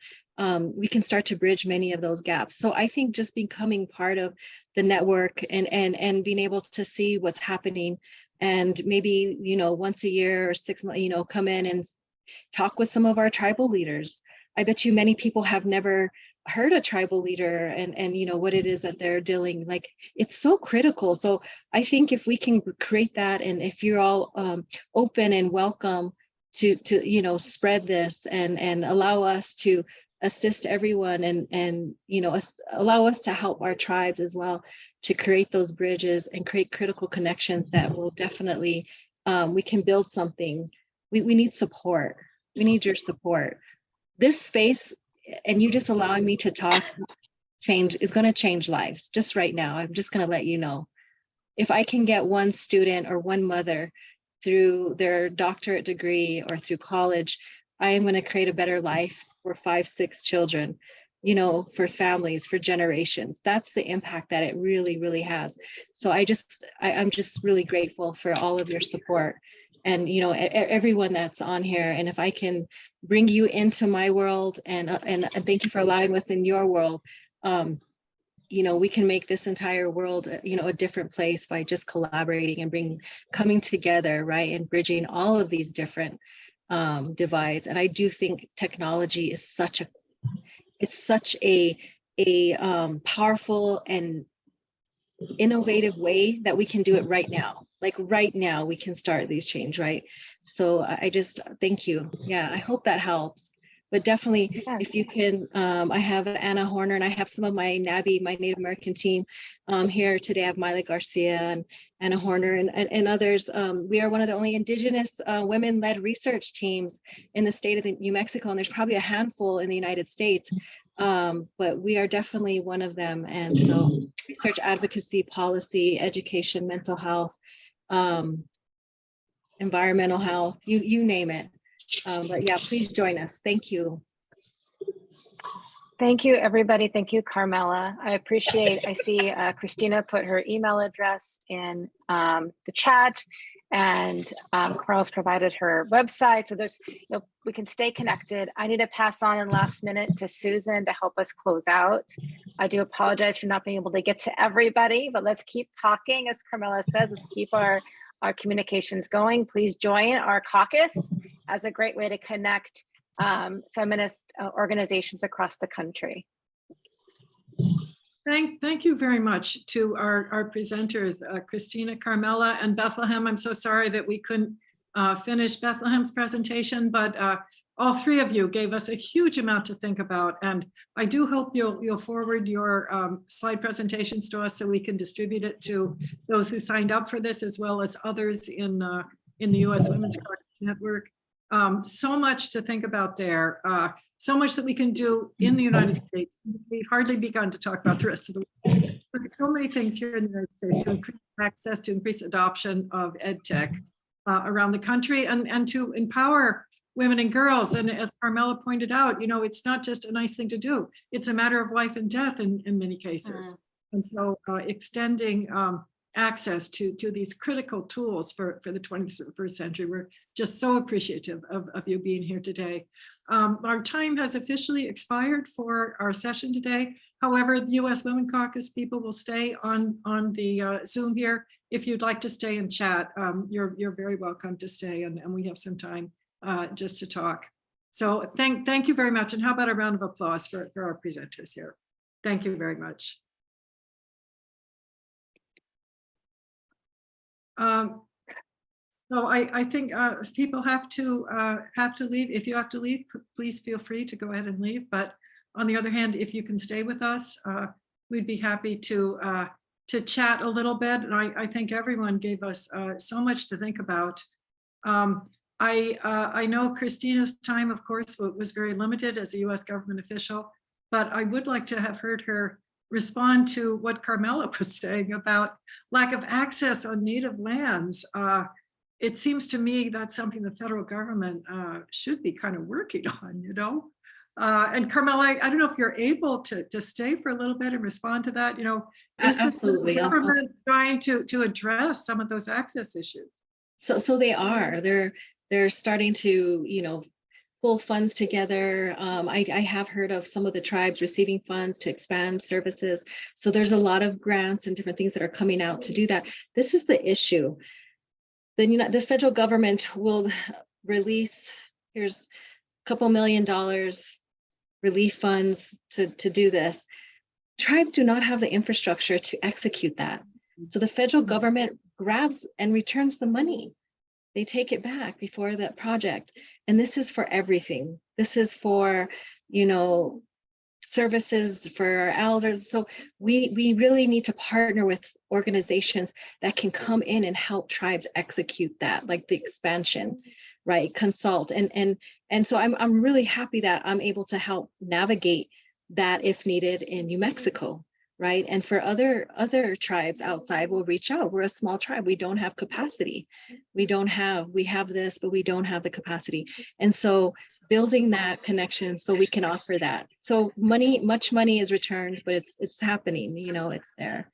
we can start to bridge many of those gaps. So I think just becoming part of the network and being able to see what's happening, and maybe, once a year or 6 months, come in and talk with some of our tribal leaders. I bet you many people have never heard a tribal leader and what it is that they're dealing, like, it's so critical. So I think if we can create that, and if you're all open and welcome to spread this and allow us to assist everyone and allow us to help our tribes as well to create those bridges and create critical connections that will definitely, we can build something. We need support. We need your support. This space, and you just allowing me to talk, is going to change lives. Just right now, I'm just going to let you know. If I can get one student or one mother through their doctorate degree or through college, I am going to create a better life for 5-6 children, for families, for generations. That's the impact that it really, really has. So I'm just really grateful for all of your support, and everyone that's on here. And if I can bring you into my world, and thank you for allowing us in your world, we can make this entire world, a different place by just collaborating and coming together, right, and bridging all of these different divides. And I do think technology is such a powerful and innovative way that we can do it right now. Like right now, we can start these change, right? So I just thank you. Yeah, I hope that helps. but definitely Yes. if you can, I have Anna Horner and I have some of my NABI, my Native American team here today. I have Miley Garcia and Anna Horner and others. We are one of the only Indigenous women-led research teams in the state of New Mexico, and there's probably a handful in the United States, but we are definitely one of them. And so research, advocacy, policy, education, mental health, environmental health, you name it. But yeah, please join us. Thank you. Thank you, everybody. Thank you, Carmela. I see Kristina put her email address in the chat, and Carl's provided her website. So there's, we can stay connected. I need to pass on in last minute to Susan to help us close out. I do apologize for not being able to get to everybody, but let's keep talking. As Carmela says, let's keep our communications going. Please join our caucus as a great way to connect feminist organizations across the country. Thank you very much to our presenters, Kristina, Carmela, and Bethlehem. I'm so sorry that we couldn't finish Bethlehem's presentation, but all three of you gave us a huge amount to think about. And I do hope you'll forward your slide presentations to us so we can distribute it to those who signed up for this, as well as others in the U.S. Women's Caucus Network. So much to think about there. So much that we can do in the United States. We've hardly begun to talk about the rest of the world. But so many things here in the United States to increase access, to increase adoption of ed tech around the country, and to empower women and girls. And as Carmela pointed out, it's not just a nice thing to do. It's a matter of life and death in many cases. And so extending access to these critical tools for the 21st century. We're just so appreciative of you being here today. Our time has officially expired for our session today. However, the U.S. Women Caucus people will stay on the Zoom here. If you'd like to stay and chat, you're very welcome to stay, and we have some time just to talk. So thank you very much. And how about a round of applause for our presenters here? Thank you very much. So I think people have to leave. If you have to leave, please feel free to go ahead and leave. But on the other hand, if you can stay with us, we'd be happy to chat a little bit. And I think everyone gave us so much to think about. I know Kristina's time, of course, was very limited as a U.S. government official, but I would like to have heard her respond to what Carmela was saying about lack of access on native lands. It seems to me that's something the federal government should be kind of working on, And Carmela, I don't know if you're able to stay for a little bit and respond to that. Is Absolutely. the government trying to address some of those access issues? So they are. They're starting to, pull funds together. I have heard of some of the tribes receiving funds to expand services. So there's a lot of grants and different things that are coming out to do that. This is the issue. The federal government will release, here's a couple $1 million relief funds to do this. Tribes do not have the infrastructure to execute that. So the federal government grabs and returns the money. They take it back before that project. And this is for everything. This is for, services for our elders. So we really need to partner with organizations that can come in and help tribes execute that, like the expansion, right? Consult. And so I'm really happy that I'm able to help navigate that if needed in New Mexico. Right. And for other tribes outside, we'll reach out. We're a small tribe. We don't have capacity. We have this, but we don't have the capacity. And so building that connection so we can offer that. So much money is returned, but it's happening, it's there.